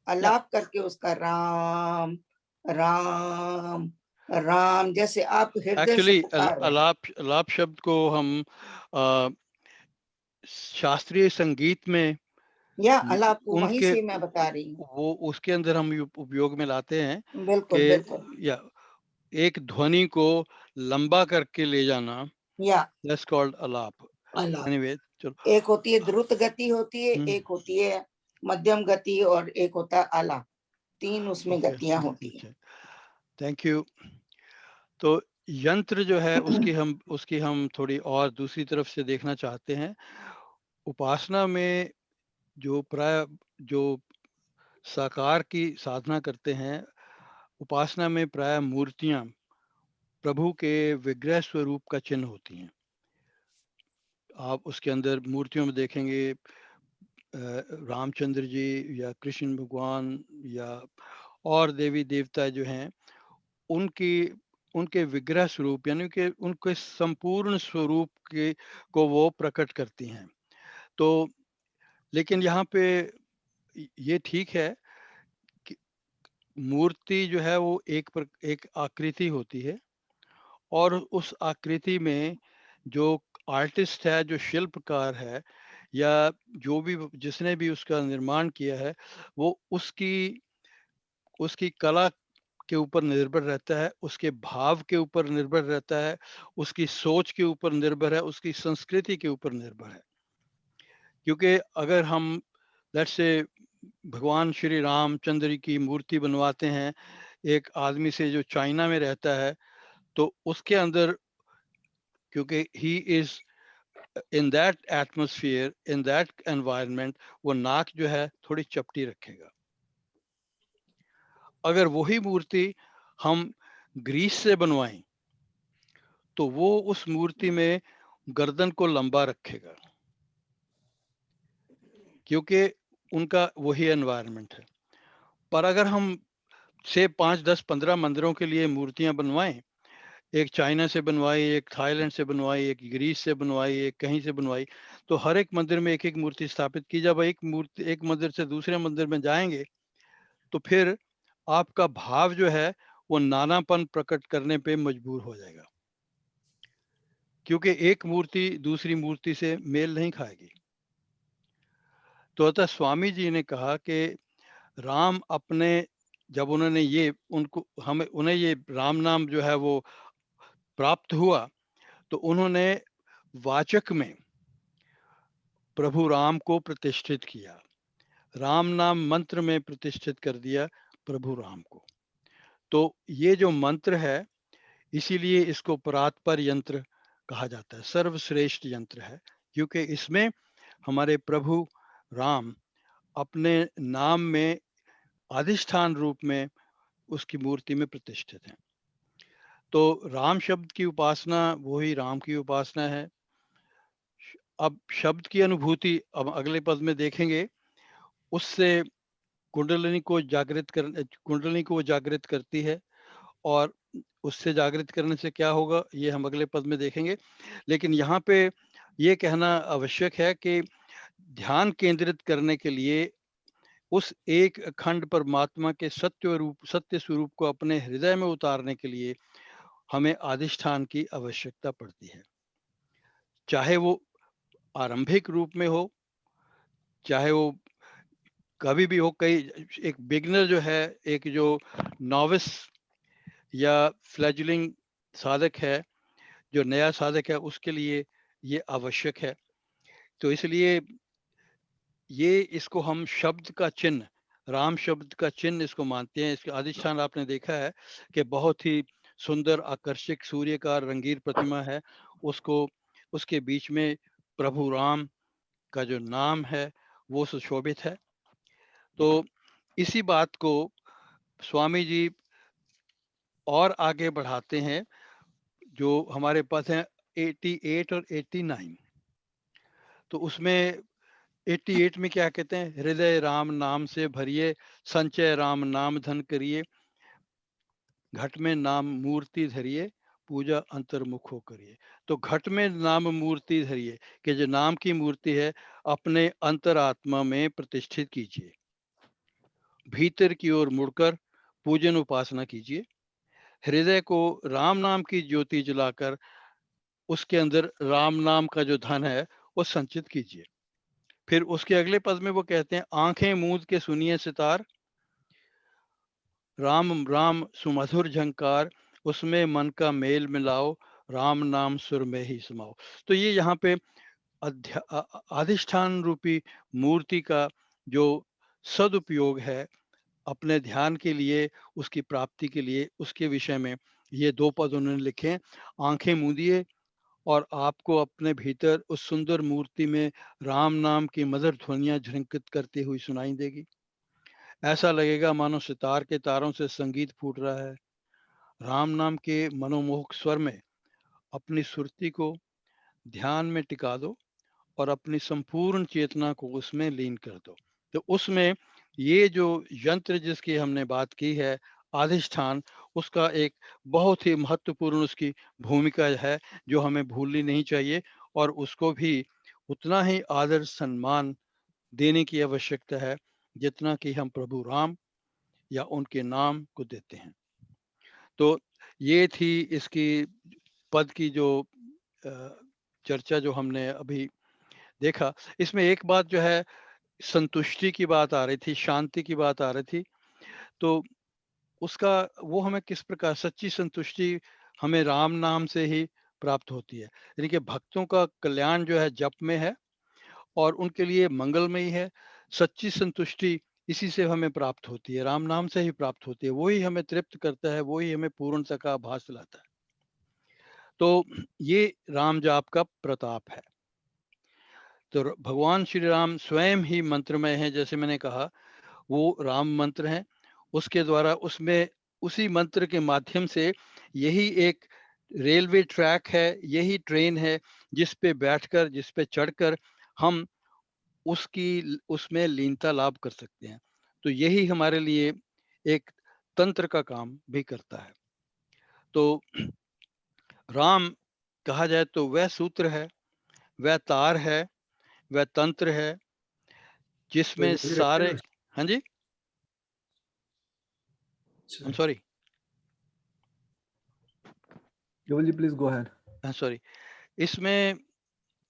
अलाप करके उसका राम राम राम, जैसे आप हृदय से एक्चुअली पुकार रहे हैं। अलाप शब्द को हम शास्त्रीय संगीत में या अलाप को वहीं उनके से मैं बता रही हूँ। वो उसके अंदर हम उपयोग में लाते हैं बिल्कुल बिल्कुल। कि या एक ध्वनि को लंबा करके ले जाना, या that's called alap. Alap. Anyway, चलो। एक होती है द्रुत गति होती है, एक होती है मध्यम गति, और एक होता है आलाप। 3 उसमें ओके, गतियां होती है। Thank you. तो यंत्र जो है उसकी हम थोड़ी और दूसरी तरफ से देखना चाहते हैं। उपासना में जो साकार की साधना करते हैं, उपासना में प्राय मूर्तियां प्रभु के विग्रह स्वरूप का चिन्ह होती हैं। आप उसके अंदर मूर्तियों में देखेंगे रामचंद्र जी या कृष्ण भगवान या और देवी देवता जो हैं, उनके विग्रह स्वरूप यानी कि उनके संपूर्ण स्वरूप को वो प्रकट करती हैं। तो लेकिन यहाँ पे ये ठीक है कि मूर्ति जो है वो एक आकृति होती है, और उस आकृति में जो आर्टिस्ट है, जो शिल्पकार है, या जो भी जिसने भी उसका निर्माण किया है, वो उसकी कला के ऊपर निर्भर रहता है, उसके भाव के ऊपर निर्भर रहता है, उसकी सोच के ऊपर निर्भर है, उसकी संस्कृति के ऊपर निर्भर है। क्योंकि अगर हम लेट्स से भगवान श्री रामचंद्र की मूर्ति बनवाते हैं एक आदमी से जो चाइना में रहता है, तो उसके अंदर, क्योंकि he is in that atmosphere, in that environment, वो नाक जो है थोड़ी चपटी रखेगा। अगर वही मूर्ति हम ग्रीस से बनवाएं तो वो उस मूर्ति में गर्दन को लंबा रखेगा, क्योंकि उनका वही एनवायरनमेंट है। पर अगर हम से 5, 10, 15 मंदिरों के लिए मूर्तियां बनवाएं, एक चाइना से बनवाई, एक थाईलैंड से बनवाई, एक ग्रीस से बनवाई, एक कहीं से बनवाई, तो हर एक मंदिर में एक एक मूर्ति स्थापित की। जब एक मंदिर से दूसरे मंदिर में जाएंगे तो फिर आपका भाव जो है वो नानापन प्रकट करने पे मजबूर हो जाएगा, क्योंकि एक मूर्ति दूसरी मूर्ति से मेल नहीं खाएगी। तो अतः स्वामी जी ने कहा कि राम अपने, जब उन्होंने उन्हें ये राम नाम जो है वो प्राप्त हुआ, तो उन्होंने वाचक में प्रभु राम को प्रतिष्ठित किया, राम नाम मंत्र में प्रतिष्ठित कर दिया प्रभु राम को। तो ये जो मंत्र है, इसीलिए इसको परात्पर यंत्र कहा जाता है, सर्वश्रेष्ठ यंत्र है, क्योंकि इसमें हमारे प्रभु राम अपने नाम में अधिष्ठान रूप में उसकी मूर्ति में प्रतिष्ठित हैं। तो राम शब्द की उपासना वही राम की उपासना है। अब शब्द की अनुभूति अब अगले पद में देखेंगे, उससे कुंडलिनी को जागृत करती है, और उससे जागृत करने से क्या होगा ये हम अगले पद में देखेंगे। लेकिन यहाँ पे ये कहना आवश्यक है कि ध्यान केंद्रित करने के लिए उस एक अखंड परमात्मा के सत्य स्वरूप को अपने हृदय में उतारने के लिए हमें अधिष्ठान की आवश्यकता पड़ती है, चाहे वो आरंभिक रूप में हो, चाहे वो कभी भी हो। एक बिगनर जो है, एक जो नॉविस या फ्लैजलिंग साधक है, जो नया साधक है, उसके लिए ये आवश्यक है। तो इसलिए ये इसको हम शब्द का चिन्ह, राम शब्द का चिन्ह इसको मानते हैं। इसका अधिष्ठान आपने देखा है कि बहुत ही सुंदर आकर्षक सूर्यकार रंगीन प्रतिमा है, उसके बीच में प्रभु राम का जो नाम है वो सुशोभित है। तो इसी बात को स्वामी जी और आगे बढ़ाते हैं, जो हमारे पास है 88 और 89, तो उसमें 88 में क्या कहते हैं, हृदय राम नाम से भरिए, संचय राम नाम धन करिए, घट में नाम मूर्ति धरिए, पूजा अंतर्मुख हो करिए। तो घट में नाम मूर्ति धरिए कि जो नाम की मूर्ति है अपने अंतरात्मा में प्रतिष्ठित कीजिए, भीतर की ओर मुड़कर पूजन उपासना कीजिए, हृदय को राम नाम की ज्योति जलाकर उसके अंदर राम नाम का जो धन है वो संचित कीजिए। फिर उसके अगले पद में वो कहते हैं, आंखें मूंद के सुनिए सितार, राम राम सुमधुर झंकार, उसमें मन का मेल मिलाओ, राम नाम सुर में ही समाओ। तो ये यहाँ पे अधिष्ठान रूपी मूर्ति का जो सदुपयोग है अपने ध्यान के लिए, उसकी प्राप्ति के लिए, उसके विषय में ये 2 पद उन्होंने लिखे। आंखें मूंदिए और आपको अपने भीतर उस सुंदर मूर्ति में राम नाम की मधुर ध्वनियां झंकृत करती हुई सुनाई देगी। ऐसा लगेगा मानो सितार के तारों से संगीत फूट रहा है। राम नाम के मनोमोहक स्वर में अपनी सुरती को ध्यान में टिका दो और अपनी संपूर्ण चेतना को उसमें लीन कर दो। तो उसमें ये जो यंत्र जिसकी हमने बात की है, अधिष्ठान, उसका एक बहुत ही महत्वपूर्ण उसकी भूमिका है जो हमें भूलनी नहीं चाहिए, और उसको भी उतना ही आदर सम्मान देने की आवश्यकता है जितना कि हम प्रभु राम या उनके नाम को देते हैं। तो ये थी इसकी पद की जो चर्चा जो हमने अभी देखा। इसमें एक बात जो है, संतुष्टि की बात आ रही थी, शांति की बात आ रही थी। तो उसका वो हमें किस प्रकार, सच्ची संतुष्टि हमें राम नाम से ही प्राप्त होती है। यानी कि भक्तों का कल्याण जो है जप में है और उनके लिए मंगलमयी है। सच्ची संतुष्टि इसी से हमें प्राप्त होती है, राम नाम से ही प्राप्त होती है। वही हमें तृप्त करता है, वही हमें पूर्णता का आभास दिलाता है। तो ये राम जाप का प्रताप है। तो भगवान श्री राम स्वयं ही मंत्रमय है, जैसे मैंने कहा वो राम मंत्र है। उसके द्वारा उसमें उसी मंत्र के माध्यम से यही एक रेलवे ट्रैक है, यही ट्रेन है जिस पे बैठकर, जिस पे चढ़कर हम उसमें लीनता लाभ कर सकते हैं। तो यही हमारे लिए एक तंत्र का काम भी करता है। तो राम कहा जाए तो वह सूत्र है, वह तार है, वह तंत्र है जिसमें सारे, हाँ जी, आई एम सॉरी, केवल जी प्लीज गो अहेड। सॉरी, इसमें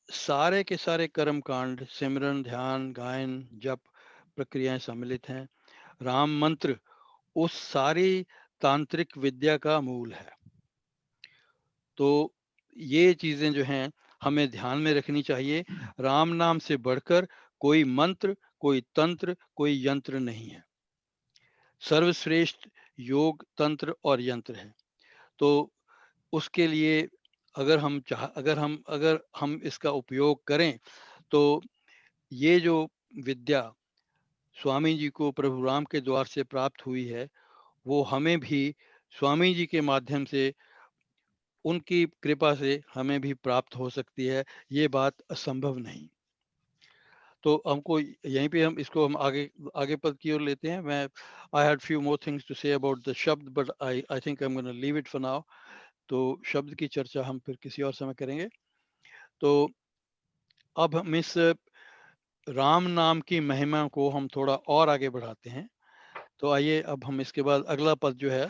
सारे के सारे कर्म कांड, सिमरन, ध्यान, गायन, जप प्रक्रियाएं सम्मिलित हैं। राम मंत्र उस सारी तांत्रिक विद्या का मूल है। तो ये चीजें जो हैं हमें ध्यान में रखनी चाहिए। राम नाम से बढ़कर कोई मंत्र, कोई तंत्र, कोई यंत्र नहीं है। सर्वश्रेष्ठ योग, तंत्र और यंत्र है। तो उसके लिए अगर हम इसका उपयोग करें तो ये जो विद्या स्वामी जी को प्रभु राम के द्वार से प्राप्त हुई है, वो हमें भी स्वामी जी के माध्यम से, उनकी कृपा से हमें भी प्राप्त हो सकती है। ये बात असंभव नहीं। तो हमको यहीं पे हम आगे आगे पद की ओर लेते हैं। मैं I had few more things to say about the शब्द, but I think I am gonna leave it for now. तो शब्द की चर्चा हम फिर किसी और समय करेंगे। तो अब हम इस राम नाम की महिमा को हम थोड़ा और आगे बढ़ाते हैं। तो आइए अब हम इसके बाद अगला पद जो है,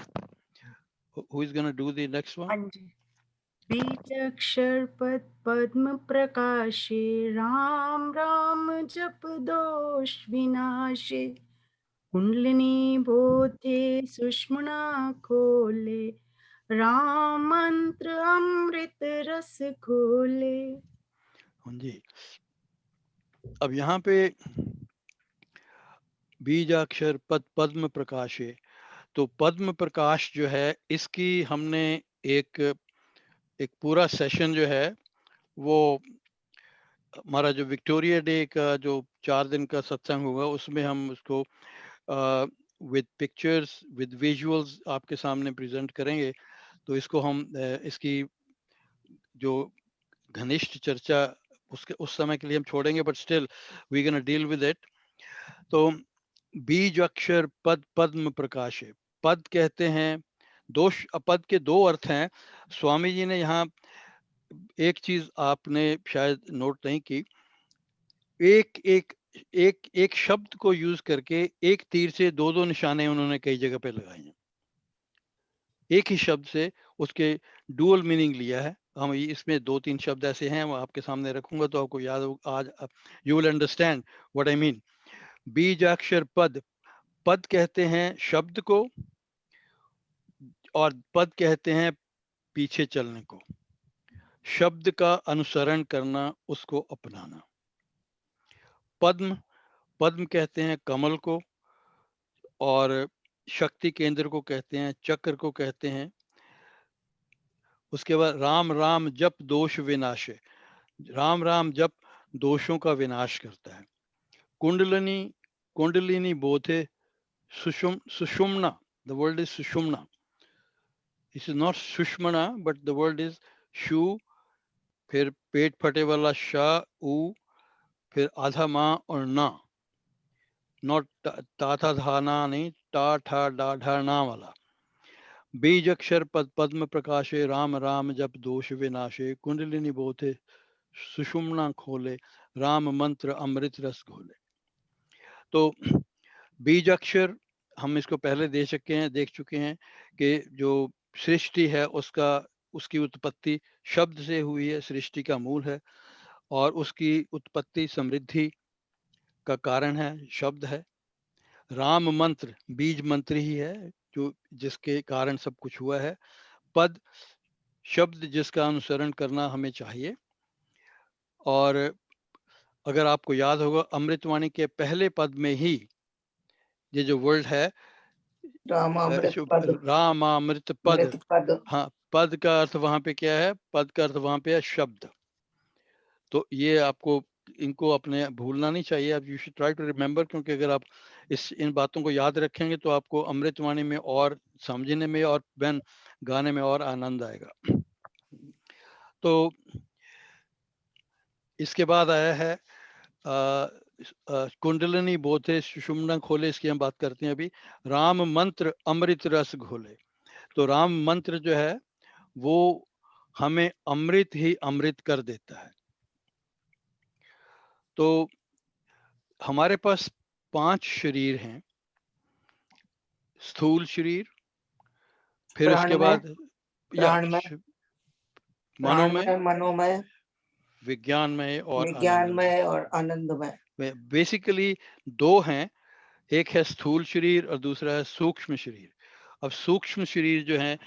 who is gonna do the next one? बीज अक्षर पद पद्म प्रकाशे, राम राम जप दोष विनाशे, कुंडलिनी बोधे सुषुम्ना खोले, राम मंत्र अमृत रस खोले। हाँ जी, अब यहाँ पे बीजाक्षर पद पद्म प्रकाशे, तो पद्म प्रकाश जो है इसकी हमने एक पूरा सेशन जो है वो हमारा जो विक्टोरिया डे का जो 4 दिन का सत्संग होगा उसमें हम उसको विद पिक्चर्स, विद विजुअल्स आपके सामने प्रेजेंट करेंगे। तो इसको हम इसकी जो घनिष्ठ चर्चा उसके उस समय के लिए हम छोड़ेंगे, but still we can deal with it. तो बीज अक्षर पद पद्म प्रकाशे, पद कहते हैं दोष, पद के दो अर्थ हैं। स्वामी जी ने यहाँ एक चीज आपने शायद नोट नहीं की, एक एक एक एक शब्द को यूज करके एक तीर से दो दो निशाने उन्होंने कई जगह पे लगाए हैं। एक ही शब्द से उसके डुअल मीनिंग लिया है। हम इसमें दो तीन शब्द ऐसे हैं, वो आपके सामने रखूंगा तो आपको याद हो, आज you will understand what I mean. बीजाक्षर पद, पद कहते हैं शब्द को और पद कहते हैं पीछे चलने को, शब्द का अनुसरण करना, उसको अपनाना। पद्म, पद्म कहते हैं कमल को, और शक्ति केंद्र को कहते हैं, चक्र को कहते हैं। उसके बाद राम राम जप दोष विनाशे, राम राम जप दोषों का विनाश करता है। कुंडलिनी, कुंडलिनी बोधे सुषुम्ना, the word is Sushumna, this is not Sushmana but the word is शु, फिर पेट फटे वाला शा उ, फिर आधा माँ और ना, नॉट ता था धाना नहीं, टा ठा डा ढा ना वाला। बीज अक्षर पद पद्म प्रकाशे, राम राम जप दोष विनाशे, कुंडलिनी बोधे सुषुम्ना खोले, राम मंत्र अमृत रस घोले। तो बीज अक्षर हम इसको पहले देख चुके हैं कि जो सृष्टि है उसकी उत्पत्ति शब्द से हुई है, सृष्टि का मूल है, और उसकी उत्पत्ति समृद्धि का कारण है, शब्द है। राम मंत्र बीज मंत्र ही है, जो जिसके कारण सब कुछ हुआ है। पद शब्द जिसका अनुसरण करना हमें चाहिए। और अगर आपको याद होगा अमृतवाणी के पहले पद में ही ये जो वर्ड है रामामृत पद, रामामृत पद, मृत पद, हाँ, पद का अर्थ वहां पे क्या है? पद का अर्थ वहां पे है शब्द। तो ये आपको इनको अपने भूलना नहीं चाहिए, आप you should try to remember, क्योंकि अगर आप इन बातों को याद रखेंगे तो आपको अमृतवाणी में और समझने में और बैन गाने में और आनंद आएगा। तो इसके बाद आया है कुंडलिनी बोधे सुषुम्ना खोले, इसकी हम बात करते हैं अभी। राम मंत्र अमृत रस घोले, तो राम मंत्र जो है वो हमें अमृत ही अमृत कर देता है। तो हमारे पास 5 शरीर हैं, स्थूल शरीर, फिर उसके बाद मनोमय, मनोमय, विज्ञानमय और विज्ञानमय और आनंदमय। बेसिकली 2 हैं, एक है स्थूल शरीर और दूसरा है सूक्ष्म शरीर। अब सूक्ष्म शरीर जो है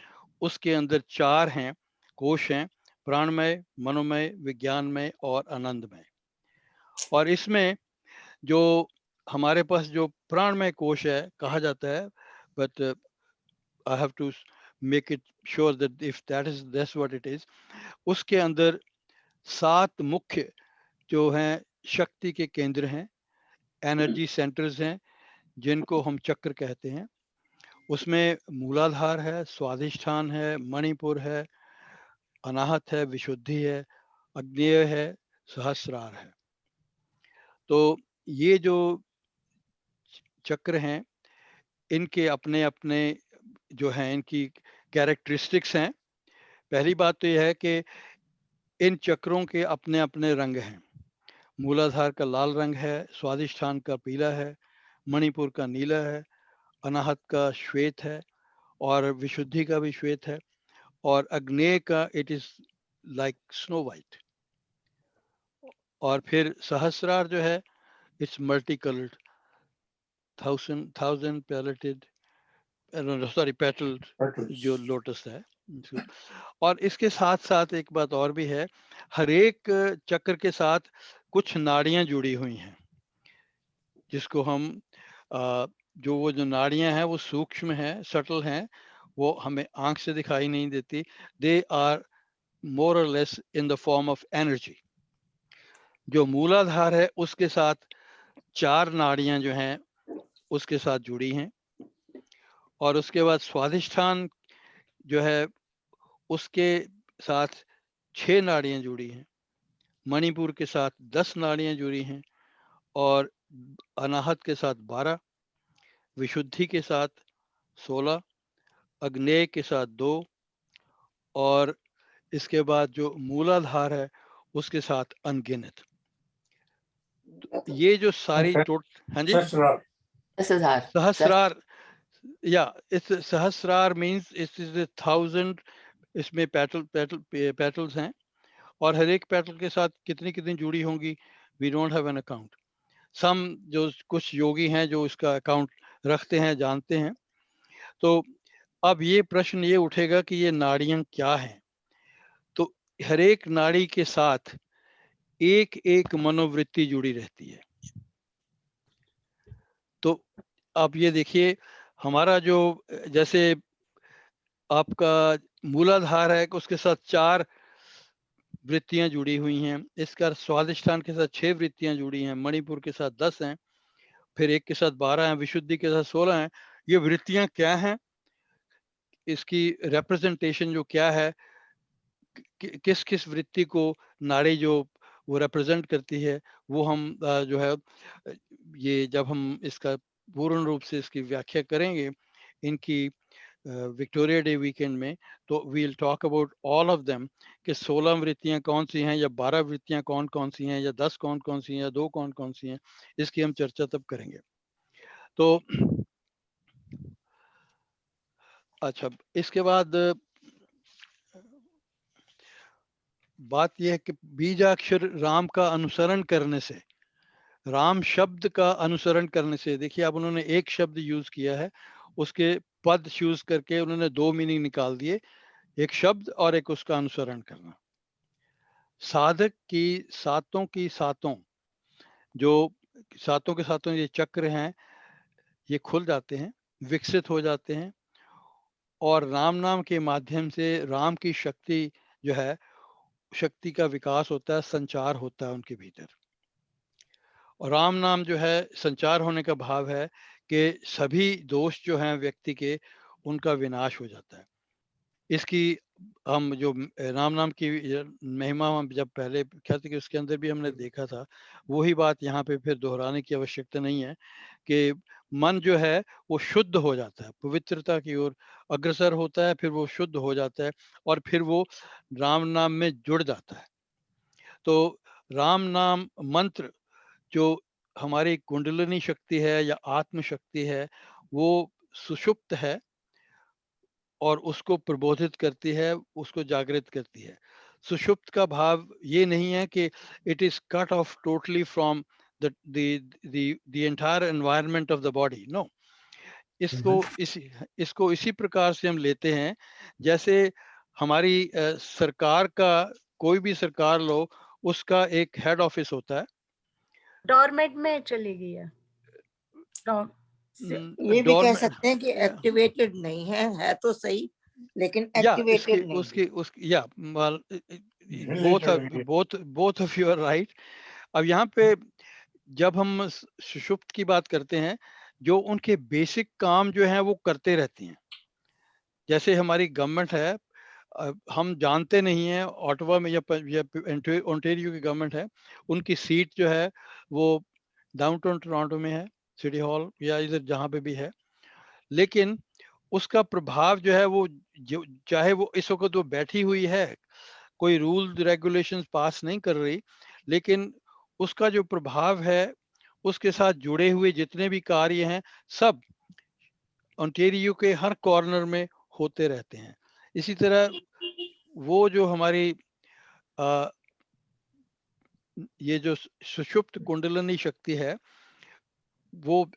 उसके अंदर 4 हैं, कोश हैं, प्राणमय, मनोमय, विज्ञानमय और आनंदमय। और इसमें जो हमारे पास जो प्राणमय कोश है कहा जाता है, but I have to make it sure that if that's what it is, उसके अंदर 7 मुख्य जो हैं शक्ति के केंद्र हैं, एनर्जी सेंटर्स हैं, जिनको हम चक्र कहते हैं। उसमें मूलाधार है, स्वाधिष्ठान है, मणिपुर है, अनाहत है, विशुद्धि है, अग्नेय है, सहस्रार है। तो ये जो चक्र हैं इनके अपने अपने जो हैं इनकी कैरेक्टरिस्टिक्स हैं। पहली बात तो यह है कि इन चक्रों के अपने अपने रंग हैं। मूलाधार का लाल रंग है, स्वाधिष्ठान का पीला है, मणिपुर का नीला है, अनाहत का श्वेत है और विशुद्धि का भी श्वेत है, और अग्नेय का it is like snow white. और फिर सहस्रार जो है it's multi coloured, thousand paletted petalled जो लोटस है। और इसके साथ साथ एक बात और भी है, हर एक चक्र के साथ कुछ नाड़ियां जुड़ी हुई हैं, जिसको हम जो नाड़ियां हैं वो सूक्ष्म हैं, सटल हैं, वो हमें आंख से दिखाई नहीं देती। दे आर मोर और less in the form of energy. जो मूलाधार है उसके साथ 4 नाड़ियां जो हैं उसके साथ जुड़ी हैं, और उसके बाद स्वाधिष्ठान जो है उसके साथ 6 नाड़ियां जुड़ी हैं, मणिपुर के साथ 10 नाड़ियां जुड़ी हैं, और अनाहत के साथ 12, विशुद्धि के साथ 16, अग्नेय के साथ 2, और इसके बाद जो मूलाधार है उसके साथ अनगिनत। तो ये जो सारी हाँ जी, सहस्रार सहस्रार, या इस सहस्रार मीन्स इट इज 1000, इसमें पेटल्स हैं, और हर एक पेटल के साथ कितनी कितनी जुड़ी होंगी, we don't have an account. Some जो कुछ योगी हैं जो इसका अकाउंट रखते हैं, जानते हैं। तो अब ये प्रश्न ये उठेगा कि ये नाड़ियां क्या हैं। तो हर एक नाड़ी के साथ एक एक मनोवृत्ति जुड़ी रहती है। तो आप ये देखिए, हमारा जो जैसे आपका मूलाधार है उसके साथ 4 वृत्तियां जुड़ी हुई हैं, इसका स्वादिष्ठान के साथ 6 वृत्तियां जुड़ी हैं, मणिपुर के साथ 10 हैं, फिर एक के साथ 12 हैं, विशुद्धि के साथ 16 हैं। ये वृत्तियां क्या हैं, इसकी रिप्रेजेंटेशन जो क्या है, किस किस वृत्ति को नाड़ी जो वो रिप्रेजेंट करती है, वो हम जो है ये जब हम इसका पूर्ण रूप से इसकी व्याख्या करेंगे इनकी विक्टोरिया डे वीकेंड में, तो we'll talk about all of them कि 16 वृत्तियां कौन सी हैं, या 12 वृत्तियां कौन कौन सी हैं, या 10 कौन कौन सी हैं, या 2 कौन कौन सी हैं, इसकी हम चर्चा तब करेंगे। तो अच्छा, इसके बाद बात यह है कि बीजाक्षर राम का अनुसरण करने से, राम शब्द का अनुसरण करने से, देखिए अब उन्होंने एक शब्द यूज किया है, उसके पद यूज करके उन्होंने 2 मीनिंग निकाल दिए, एक शब्द और एक उसका अनुसरण करना। साधक की सातों जो सातों के सातों ये चक्र हैं, ये खुल जाते हैं, विकसित हो जाते हैं, और राम नाम के माध्यम से राम की शक्ति जो है, शक्ति का विकास होता है, संचार होता है उनके भीतर। और राम नाम जो है, संचार होने का भाव है कि सभी दोष जो हैं व्यक्ति के, उनका विनाश हो जाता है। इसकी हम जो राम नाम की महिमा हम जब पहले कहते कि उसके अंदर भी हमने देखा था, वही बात यहाँ पे फिर दोहराने की आवश्यकता नहीं है कि मन जो है वो शुद्ध हो जाता है, पवित्रता की ओर अग्रसर होता है, फिर वो शुद्ध हो जाता है, और फिर वो राम नाम में जुड़ जाता है। तो राम नाम मंत्र जो हमारी कुंडलिनी शक्ति है या आत्म शक्ति है, वो सुषुप्त है और उसको प्रबोधित करती है, उसको जागृत करती है। सुषुप्त का भाव ये नहीं है कि it is cut off totally from the entire environment of the body, no. इसको इसी प्रकार से हम लेते हैं जैसे हमारी सरकार का, कोई भी सरकार लो, उसका एक हेड ऑफिस होता है। डॉर्मेट में चली गई है। ये भी कह सकते हैं कि एक्टिवेटेड नहीं है तो सही, लेकिन एक्टिवेटेड नहीं। उसकी या both of you are right. अब यहाँ पे जब हम सुषुप्त की बात करते हैं, जो उनके बेसिक काम जो हैं वो करते रहती हैं। जैसे हमारी गवर्नमेंट है, हम जानते नहीं हैं, ऑटवा में या ओंटारियो की गवर्नमेंट है, उनकी सीट जो है वो डाउनटाउन टोरंटो में है, सिटी हॉल या इधर जहाँ पे भी है, लेकिन उसका प्रभाव जो है वो जो चाहे वो इस वक्त वो बैठी हुई है, कोई रूल रेगुलेशंस पास नहीं कर रही, लेकिन उसका जो प्रभाव है, उसके साथ जुड़े हुए जितने भी कार्य हैं, सब ओंटारियो के हर कॉर्नर में होते रहते हैं। इसी तरह वो जो हमारी ये जो सुषुप्त कुंडलिनी शक्ति है, वो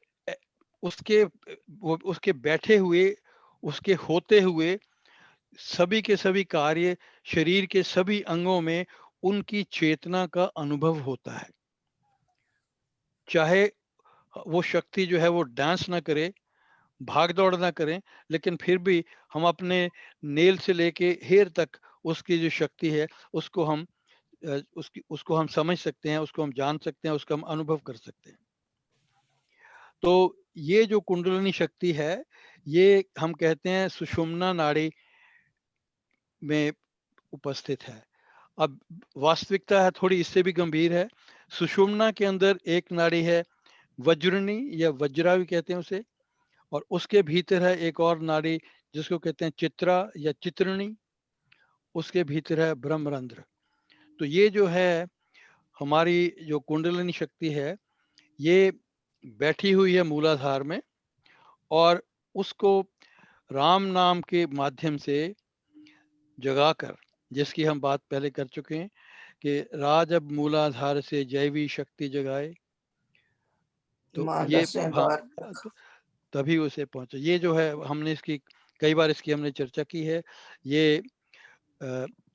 उसके बैठे हुए, उसके होते हुए सभी के सभी कार्य, शरीर के सभी अंगों में उनकी चेतना का अनुभव होता है। चाहे वो शक्ति जो है वो डांस ना करे, भाग दौड़ ना करें, लेकिन फिर भी हम अपने नेल से लेके हेयर तक उसकी जो शक्ति है उसको हम समझ सकते हैं, उसको हम जान सकते हैं, उसका हम अनुभव कर सकते हैं। तो ये जो कुंडलिनी शक्ति है, ये हम कहते हैं सुषुम्ना नाड़ी में उपस्थित है। अब वास्तविकता है थोड़ी इससे भी गंभीर है। सुषुम्ना के अंदर एक नाड़ी है वज्रनी या वज्रा भी कहते हैं उसे, और उसके भीतर है एक और नाड़ी जिसको कहते हैं चित्रा या चित्रणी, उसके भीतर है ब्रह्मरंध्र। तो ये जो है हमारी जो कुंडलिनी शक्ति है ये बैठी हुई है मूलाधार में, और उसको राम नाम के माध्यम से जगाकर, जिसकी हम बात पहले कर चुके हैं कि राज अब मूलाधार से जैवी शक्ति जगाए, तो माँ ये दसें हाँ द्वार तक। तभी उसे पहुंचे। ये जो है हमने इसकी कई बार इसकी हमने चर्चा की है। ये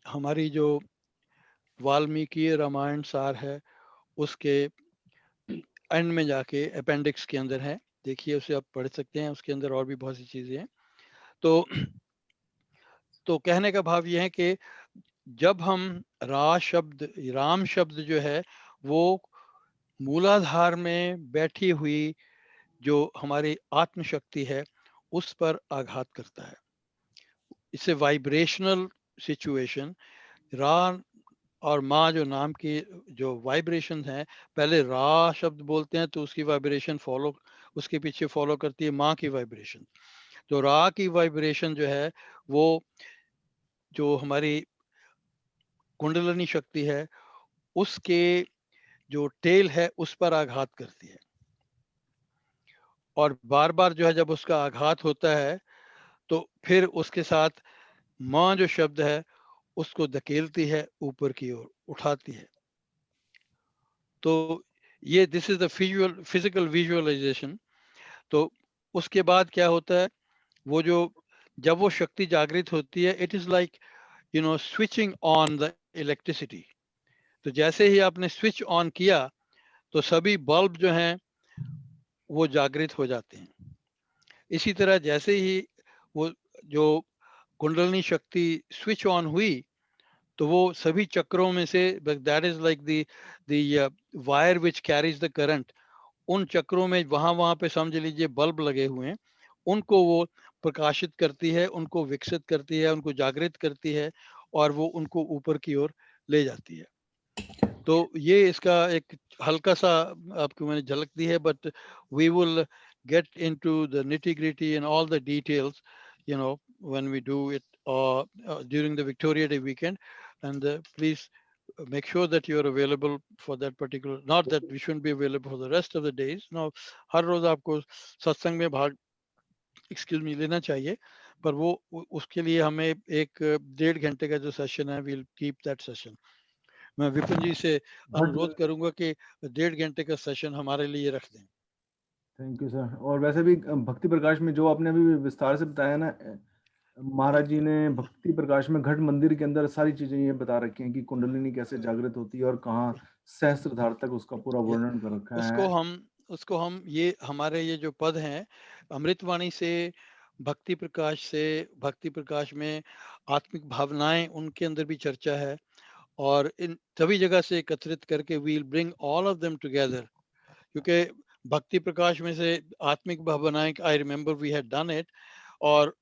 हमारी जो वाल्मीकि रामायण सार है उसके एंड में जाके अपेंडिक्स के अंदर है, देखिए उसे आप पढ़ सकते हैं, उसके अंदर और भी बहुत सी चीजें हैं। तो कहने का भाव ये है कि जब हम राम शब्द जो है वो मूलाधार में बैठी हुई जो हमारी आत्म शक्ति है उस पर आघात करता है, इससे वाइब्रेशनल सिचुएशन, रा और माँ जो नाम की जो वाइब्रेशन है, पहले रा शब्द बोलते हैं तो उसकी वाइब्रेशन फॉलो, उसके पीछे फॉलो करती है माँ की वाइब्रेशन। तो रा की वाइब्रेशन जो है वो जो हमारी कुंडलिनी शक्ति है उसके जो टेल है उस पर आघात करती है, और बार बार जो है जब उसका आघात होता है तो फिर उसके साथ माँ जो शब्द है उसको धकेलती है ऊपर की ओर, उठाती है। तो ये this is the physical visualisation. तो उसके बाद क्या होता है, वो जो जब वो शक्ति जागृत होती है, it is like switching on the electricity. तो जैसे ही आपने स्विच ऑन किया तो सभी बल्ब जो हैं वो जागृत हो जाते हैं। इसी तरह जैसे ही वो जो कुंडलिनी शक्ति स्विच ऑन हुई तो वो सभी चक्रों में से, that is like the wire which carries the current, उन चक्रों में वहां पे समझ लीजिए बल्ब लगे हुए हैं, उनको वो प्रकाशित करती है, उनको विकसित करती है, उनको जागृत करती है, और वो उनको ऊपर की ओर ले जाती है। तो ये इसका एक हल्का सा आपको मैंने झलक दी है, but we will get into the nitty gritty and all the details, when we do it during the Victoria Day weekend. And please make sure that you are available for that particular, not that we shouldn't be available for the rest of the days. Now, हर रोज आपको सत्संग में भाग एक्सक्यूज मी लेना चाहिए, पर वो उसके लिए हमें एक 1.5 घंटे का जो सेशन है, we'll keep that session. मैं विपिन जी से अनुरोध करूंगा कि 1.5 घंटे का सेशन हमारे लिए रख दें। Thank you sir. और वैसे भी भक्ति प्रकाश में जो आपने अभी विस्तार से बताया ना, महाराज जी ने भक्ति प्रकाश में घट मंदिर के अंदर सारी चीजें ये बता रखी हैं कि कुंडलिनी कैसे जागृत होती है और कहाँ सहस्त्रधार तक उसका पूरा वर्णन कर रखा है। उसको हम ये हमारे ये जो पद हैं अमृतवाणी से, भक्ति प्रकाश से, भक्ति प्रकाश में आत्मिक भावनाएं उनके अंदर भी चर्चा है, और इन सभी जगह से एकत्रित करके we'll bring all of them together. क्योंकि भक्ति प्रकाश में से आत्मिक भावनाएं, I remember we had done it, और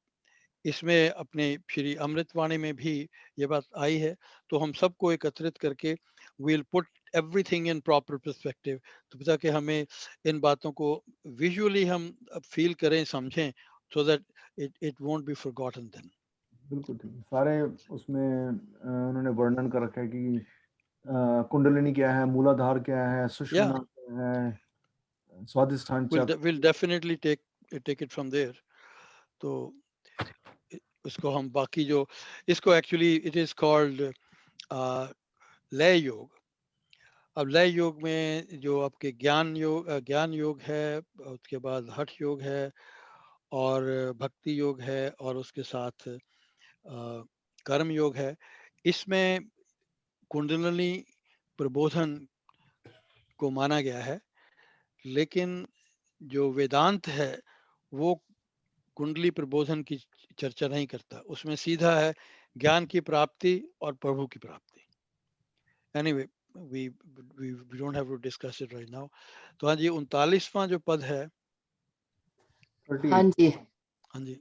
इसमें अपने श्री अमृतवाणी में भी ये बात आई है, तो हम सबको एकत्रित करके we'll put everything in proper perspective, तो ताकि हमें इन बातों को विजुअली हम फील करें, समझें, so that it won't be forgotten then. बिल्कुल ठीक है। सारे उसमें उन्होंने वर्णन कर रखा है कि कुंडलिनी क्या है, मूलाधार क्या है, सुषुम्ना क्या है, स्वादिष्ठान चक्र। we'll definitely take it from there. तो उसको हम बाकी जो इसको एक्चुअली इट इज कॉल्ड लय योग। अब लय योग में जो आपके ज्ञान योग है, उसके बाद हठ योग है, और भक्ति योग है, और उसके साथ कर्म योग है। इसमें कुंडलिनी प्रबोधन को माना गया है, लेकिन जो वेदांत है वो कुंडली प्रबोधन की चर्चा नहीं करता, उसमें सीधा है ज्ञान की प्राप्ति और प्रभु की प्राप्ति। Anyway we don't have to discuss it right now. तो हाँ जी, 39वां जो पद है, 38। हाँ जी, हाँ जी,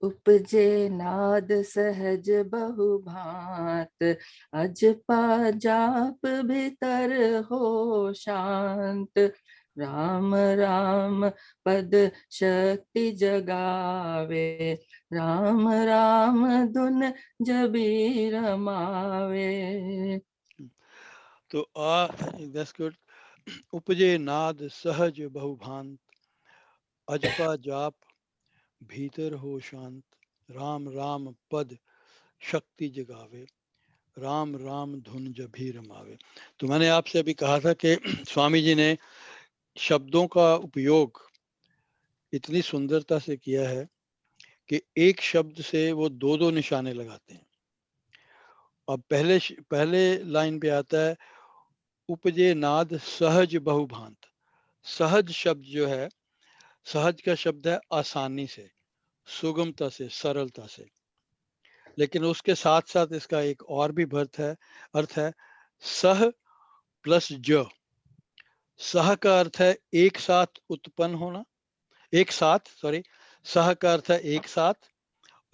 उपजे नाद सहज बहु भांत, अजपा जाप भीतर हो शांत। राम राम पद शक्ति जगावे, राम राम धुन जबी रमावे। तो that's good. उपजे नाद सहज बहुभांत, अजपा जाप भीतर हो शांत। राम राम पद शक्ति जगावे, राम राम धुन जभी रमावे। तो मैंने आपसे अभी कहा था कि स्वामी जी ने शब्दों का उपयोग इतनी सुंदरता से किया है कि एक शब्द से वो दो दो निशाने लगाते हैं। अब पहले लाइन पे आता है उपजे नाद सहज बहुभांत। सहज शब्द जो है, सहज का शब्द है आसानी से, सुगमता से, सरलता से। लेकिन उसके साथ साथ इसका एक और भी अर्थ है सह प्लस ज। सह का अर्थ है एक साथ उत्पन्न होना, सह का अर्थ है एक साथ,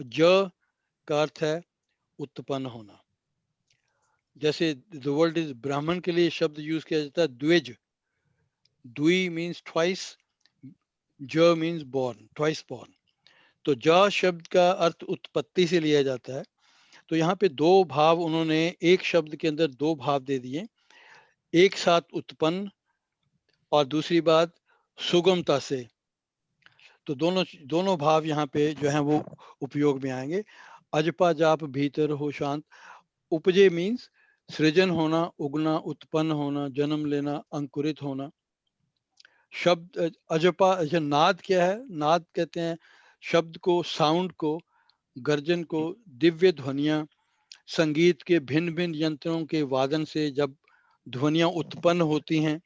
ज का अर्थ है उत्पन्न होना। जैसे द वर्ल्ड इज ब्राह्मण के लिए शब्द यूज किया जाता है द्विज। द्वि मीन्स ट्वाइस, ज मीन्स बॉर्न, ट्वाइस बॉर्न। तो ज शब्द का अर्थ उत्पत्ति से लिया जाता है। तो यहाँ पे दो भाव उन्होंने एक शब्द के अंदर दो भाव दे दिए, एक साथ उत्पन्न और दूसरी बात सुगमता से। तो दोनों भाव यहाँ पे जो है वो उपयोग में आएंगे। अजपा जाप भीतर हो शांत। उपजे मीन्स सृजन होना, उगना, उत्पन्न होना, जन्म लेना, अंकुरित होना। शब्द अजपा, नाद क्या है? नाद कहते हैं शब्द को, साउंड को, गर्जन को, दिव्य ध्वनियां, संगीत के भिन्न भिन्न यंत्रों के वादन से जब ध्वनियां उत्पन्न होती हैं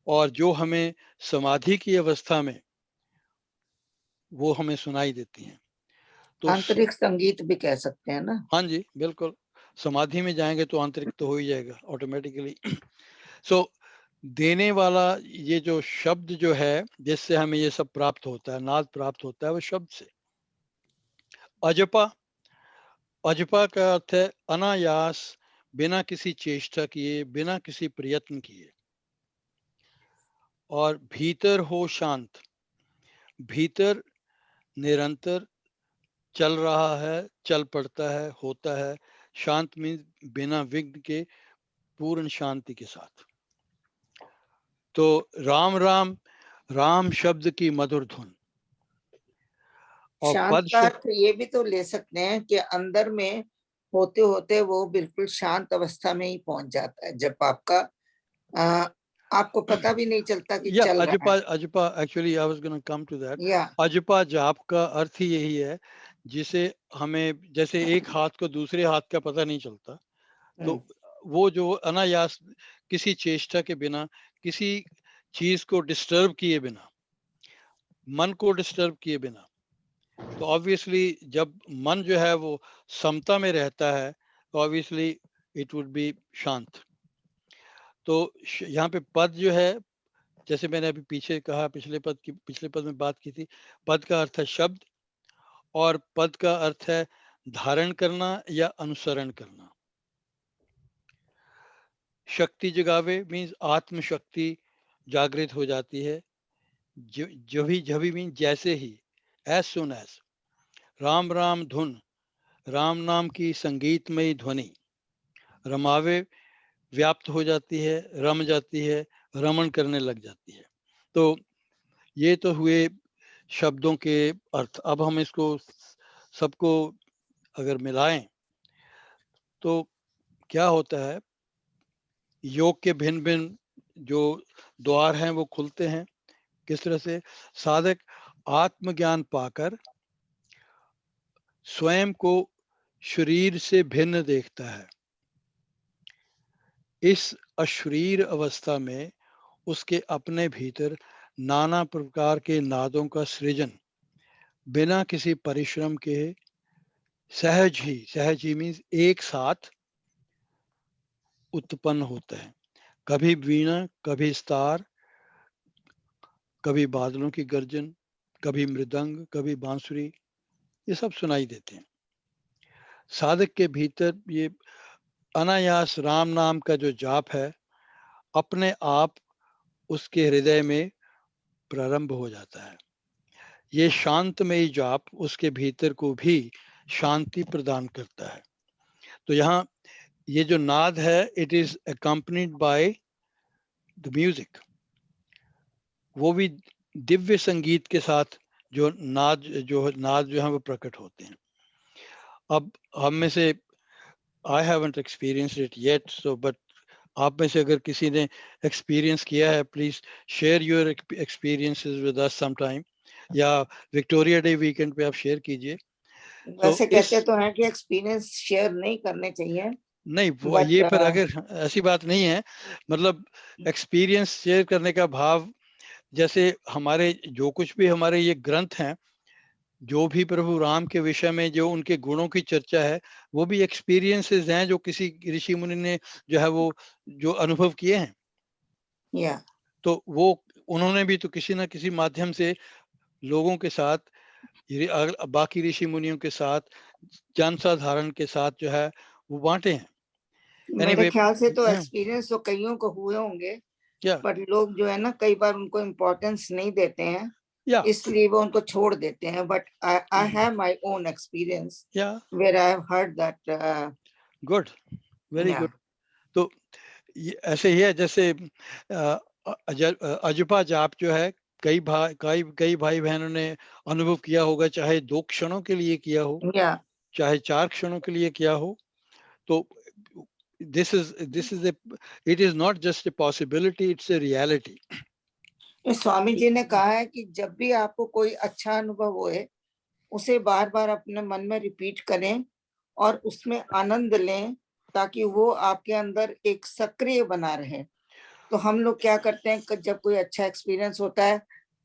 और जो हमें समाधि की अवस्था में वो हमें सुनाई देती हैं। तो आंतरिक संगीत भी कह सकते हैं ना। हाँ जी, बिल्कुल। समाधि में जाएंगे तो आंतरिक तो हो ही जाएगा ऑटोमेटिकली। सो देने वाला ये जो शब्द जो है जिससे हमें ये सब प्राप्त होता है, नाद प्राप्त होता है, वो शब्द से। अजपा, अजपा का अर्थ है अनायास, बिना किसी चेष्टा किए, बिना किसी प्रयत्न किए। और भीतर हो शांत, भीतर निरंतर चल रहा है, चल पड़ता है, होता है। शांत मीन्स बिना विघ्न के, पूर्ण शांति के साथ। तो राम राम, राम शब्द की मधुर धुन। और शांत पद का अर्थ ये भी तो ले सकते हैं कि अंदर में होते होते वो बिल्कुल शांत अवस्था में ही पहुंच जाता है, जब आपको पता भी नहीं चलता कि चल रहा है। अजपा actually I was gonna come to that. या अजपा जाप का अर्थ ही यही है, जिसे हमें जैसे एक हाथ को दूसरे हाथ का पता नहीं चलता, तो वो जो अनायास, किसी चेष्टा के बिना, किसी चीज को डिस्टर्ब किए बिना, मन को डिस्टर्ब किए बिना, तो ऑब्वियसली जब मन जो है वो समता में रहता है तो ऑब्वियसली इट वुड बी शांत। तो यहाँ पे पद जो है, जैसे मैंने अभी पीछे कहा, पिछले पद में बात की थी, पद का अर्थ है शब्द और पद का अर्थ है धारण करना या अनुसरण करना। शक्ति जगावे मीन्स आत्म शक्ति जागृत हो जाती है। जभी मीन जैसे ही, as soon as. Ram Ram धुन, राम नाम की संगीतमयी ध्वनि। रमावे व्याप्त हो जाती है, रम जाती है, रमण करने लग जाती है। तो ये तो हुए शब्दों के अर्थ। अब हम इसको सबको अगर मिलाएं तो क्या होता है, योग के भिन्न भिन्न जो द्वार हैं वो खुलते हैं। किस तरह से? साधक आत्मज्ञान पाकर स्वयं को शरीर से भिन्न देखता है। इस अशरीर अवस्था में उसके अपने भीतर नाना प्रकार के नादों का सृजन बिना किसी परिश्रम के सहज ही मीन्स एक साथ उत्पन्न होता है। कभी वीणा, कभी स्तार, कभी बादलों की गर्जन, कभी मृदंग, कभी बांसुरी ये सब सुनाई देते हैं। साधक के भीतर ये अनायास राम नाम का जो जाप है अपने आप उसके हृदय में प्रारंभ हो जाता है। ये शांतमयी जाप उसके भीतर को भी शांति प्रदान करता है। तो यहाँ ये जो नाद है, it is accompanied by the music, वो भी दिव्य संगीत के साथ जो नाद जो है वो प्रकट होते हैं। अब हम में से I haven't experienced it yet, so but आप में से अगर किसी ने एक्सपीरियंस किया है, please share your experiences with us some time, या विक्टोरिया डे वीकेंड पे आप शेयर कीजिए। वैसे कहते इस तो हैं कि एक्सपीरियंस शेयर नहीं करने चाहिए, नहीं वो बट ये पर अगर ऐसी बात नहीं है, मतलब एक्सपीरियंस शेयर करने का भाव, जैसे हमारे जो कुछ भी हमारे ये ग्रंथ हैं, जो भी प्रभु राम के विषय में जो उनके गुणों की चर्चा है, वो भी एक्सपीरियंसेस हैं जो किसी ऋषि मुनि ने जो है वो जो अनुभव किए हैं। या तो वो उन्होंने भी तो किसी ना किसी माध्यम से लोगों के साथ, बाकी ऋषि मुनियों के साथ, जनसाधारण के साथ जो है वो बांटे हैं। मेरे Anyway, ख्याल से तो yeah, एक्सपीरियंस तो कईयों को हुए होंगे, yeah, पर लोग जो है ना कई बार उनको इम्पोर्टेंस नहीं देते हैं, yeah, इसलिए वो उनको छोड़ देते हैं। But I have my own experience yeah, where I have heard that good, very या good. तो ये ऐसे ही है जैसे अजपा जाप जो है, कई भाई बहनों ने अनुभव किया होगा, चाहे 2 क्षणों के लिए किया हो, या चाहे 4 क्षणों के लिए किया हो। तो this is a, it is not just a possibility, it's a reality. Swami ji ने कहा है कि जब भी आपको कोई अच्छा अनुभव होए, उसे बार बार अपने मन में रिपीट करें और उसमें आनंद लें, ताकि वो आपके अंदर एक सक्रिय बना रहे। तो हम लोग क्या करते हैं कि जब कोई अच्छा एक्सपीरियंस होता है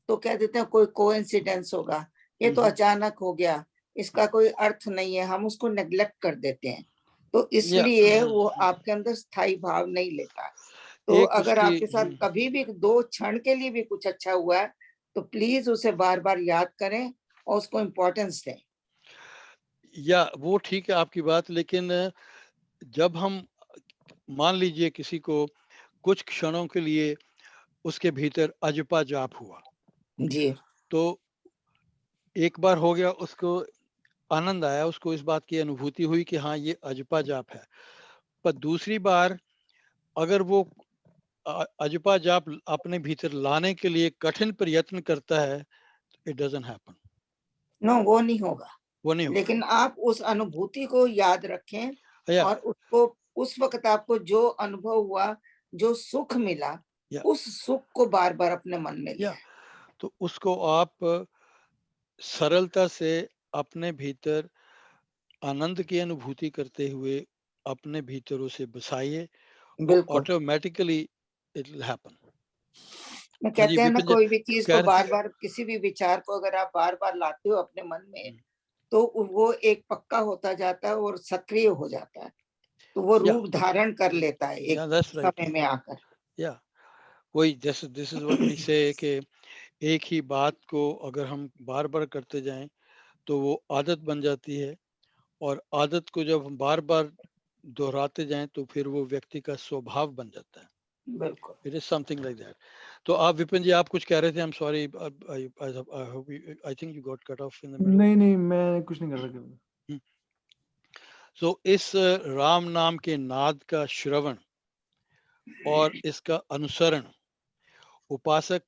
तो कह देते हैं कोई कोइंसिडेंस होगा, ये तो अचानक हो गया, इसका कोई अर्थ नहीं है, हम उसको नेग्लेक्ट कर देते हैं। तो या इसलिए वो आपके अंदर स्थायी भाव नहीं लेता। तो एक अगर उसकी आपके साथ कभी भी 2 क्षण के लिए भी कुछ अच्छा हुआ है, तो प्लीज उसे बार बार याद करें और उसको इम्पोर्टेंस दें। या वो ठीक है आपकी बात, लेकिन जब हम मान लीजिए किसी को कुछ क्षणों के लिए उसके भीतर अजपा जाप हुआ, जी तो एक बार हो गया, उसको आनंद आया, उसको इस बात की अनुभूति हुई कि हाँ ये अजपा जाप है। पर दूसरी बार अगर वो अजपा जाप अपने भीतर लाने के लिए कठिन प्रयत्न करता है, इट डजंट हैपन, नो, वो नहीं होगा। वो नहीं होगा। लेकिन आप उस अनुभूति को याद रखें या और उसको उस वक्त आपको जो अनुभव हुआ, जो सुख मिला, या उस सुख को बार बार अपने मन में या लें। तो उसको आप सरलता से अपने भीतर आनंद की अनुभूति करते हुए अपने भीतर उसे बसाइए, और बिल्कुल। Automatically it will happen. मैं हाँ जी, कहते हैं ना, विपिन जी कोई भी चीज कह को रहे बार थे। बार, किसी भी विचार को अगर आप बार बार लाते हो अपने मन में, तो वो एक पक्का होता जाता है और सक्रिय हो जाता है, तो वो या रूप धारण कर लेता है एक दैट्स राइट। समय में आकर। या वही जैसे दिस इज व्हाट वी से कि एक ही बात को अगर हम बार बार करते जाएं तो वो आदत बन जाती है, और आदत को जब हम बार बार दोहराते जाएं तो फिर वो व्यक्ति का स्वभाव बन जाता है। बिल्कुल। It is something like that. तो आप विपिन जी आप कुछ कह रहे थे, I am sorry, I think you got cut off in the middle. नहीं मैं कुछ नहीं कर रहा केवल। सो इस राम नाम के नाद का श्रवण और इसका अनुसरण उपासक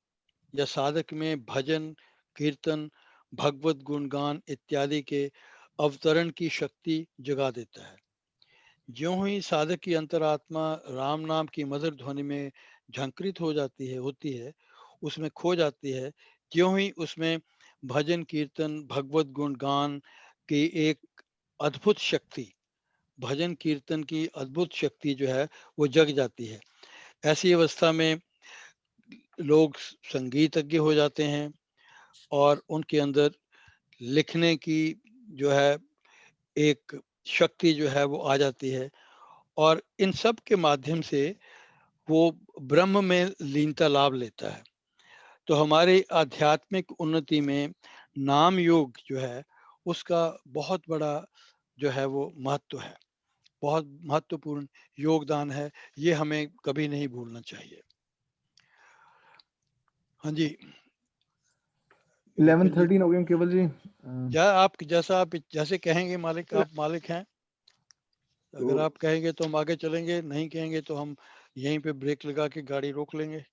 या साधक में भजन, कीर्तन, भगवत गुणगान इत्यादि के अवतरण की शक्ति जगा देता है। ज्यों ही साधक की अंतरात्मा राम नाम की मधुर ध्वनि में झंकृत होती है, उसमें खो जाती है, त्यों ही उसमें भजन, कीर्तन, भगवत गुणगान की एक अद्भुत शक्ति, भजन कीर्तन की अद्भुत शक्ति जो है वो जग जाती है। ऐसी अवस्था में लोग संगीतज्ञ हो जाते हैं और उनके अंदर लिखने की जो है एक शक्ति जो है वो आ जाती है, और इन सब के माध्यम से वो ब्रह्म में लीनता लाभ लेता है। तो हमारी आध्यात्मिक उन्नति में नाम योग जो है उसका बहुत बड़ा जो है वो महत्व है, बहुत महत्वपूर्ण योगदान है, ये हमें कभी नहीं भूलना चाहिए। हाँ जी 11:13 हो गए केवल जी। आप जैसे कहेंगे मालिक, आप मालिक हैं, अगर आप कहेंगे तो हम आगे चलेंगे, नहीं कहेंगे तो हम यहीं पे ब्रेक लगा के गाड़ी रोक लेंगे।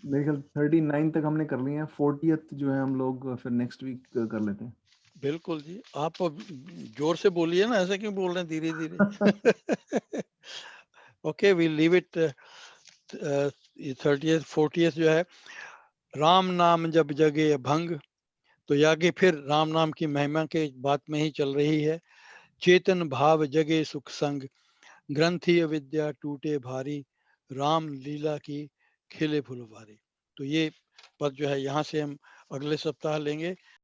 मेरे ख्याल 39 तक हमने कर लिए हैं, 40th जो है हम लोग फिर नेक्स्ट वीक कर लेते हैं। बिल्कुल जी, आप जोर से बोलिए ना, ऐसे क्यों बोल रहे हैं धीरे धीरे। Okay we leave it 30th 40th जो है, राम नाम जब जगे भंग, तो ये आगे फिर राम नाम की महिमा के बात में ही चल रही है। चेतन भाव जगे सुख संग, ग्रंथि विद्या टूटे भारी, राम लीला की खिले फुलवारी। तो ये पद जो है यहाँ से हम अगले सप्ताह लेंगे।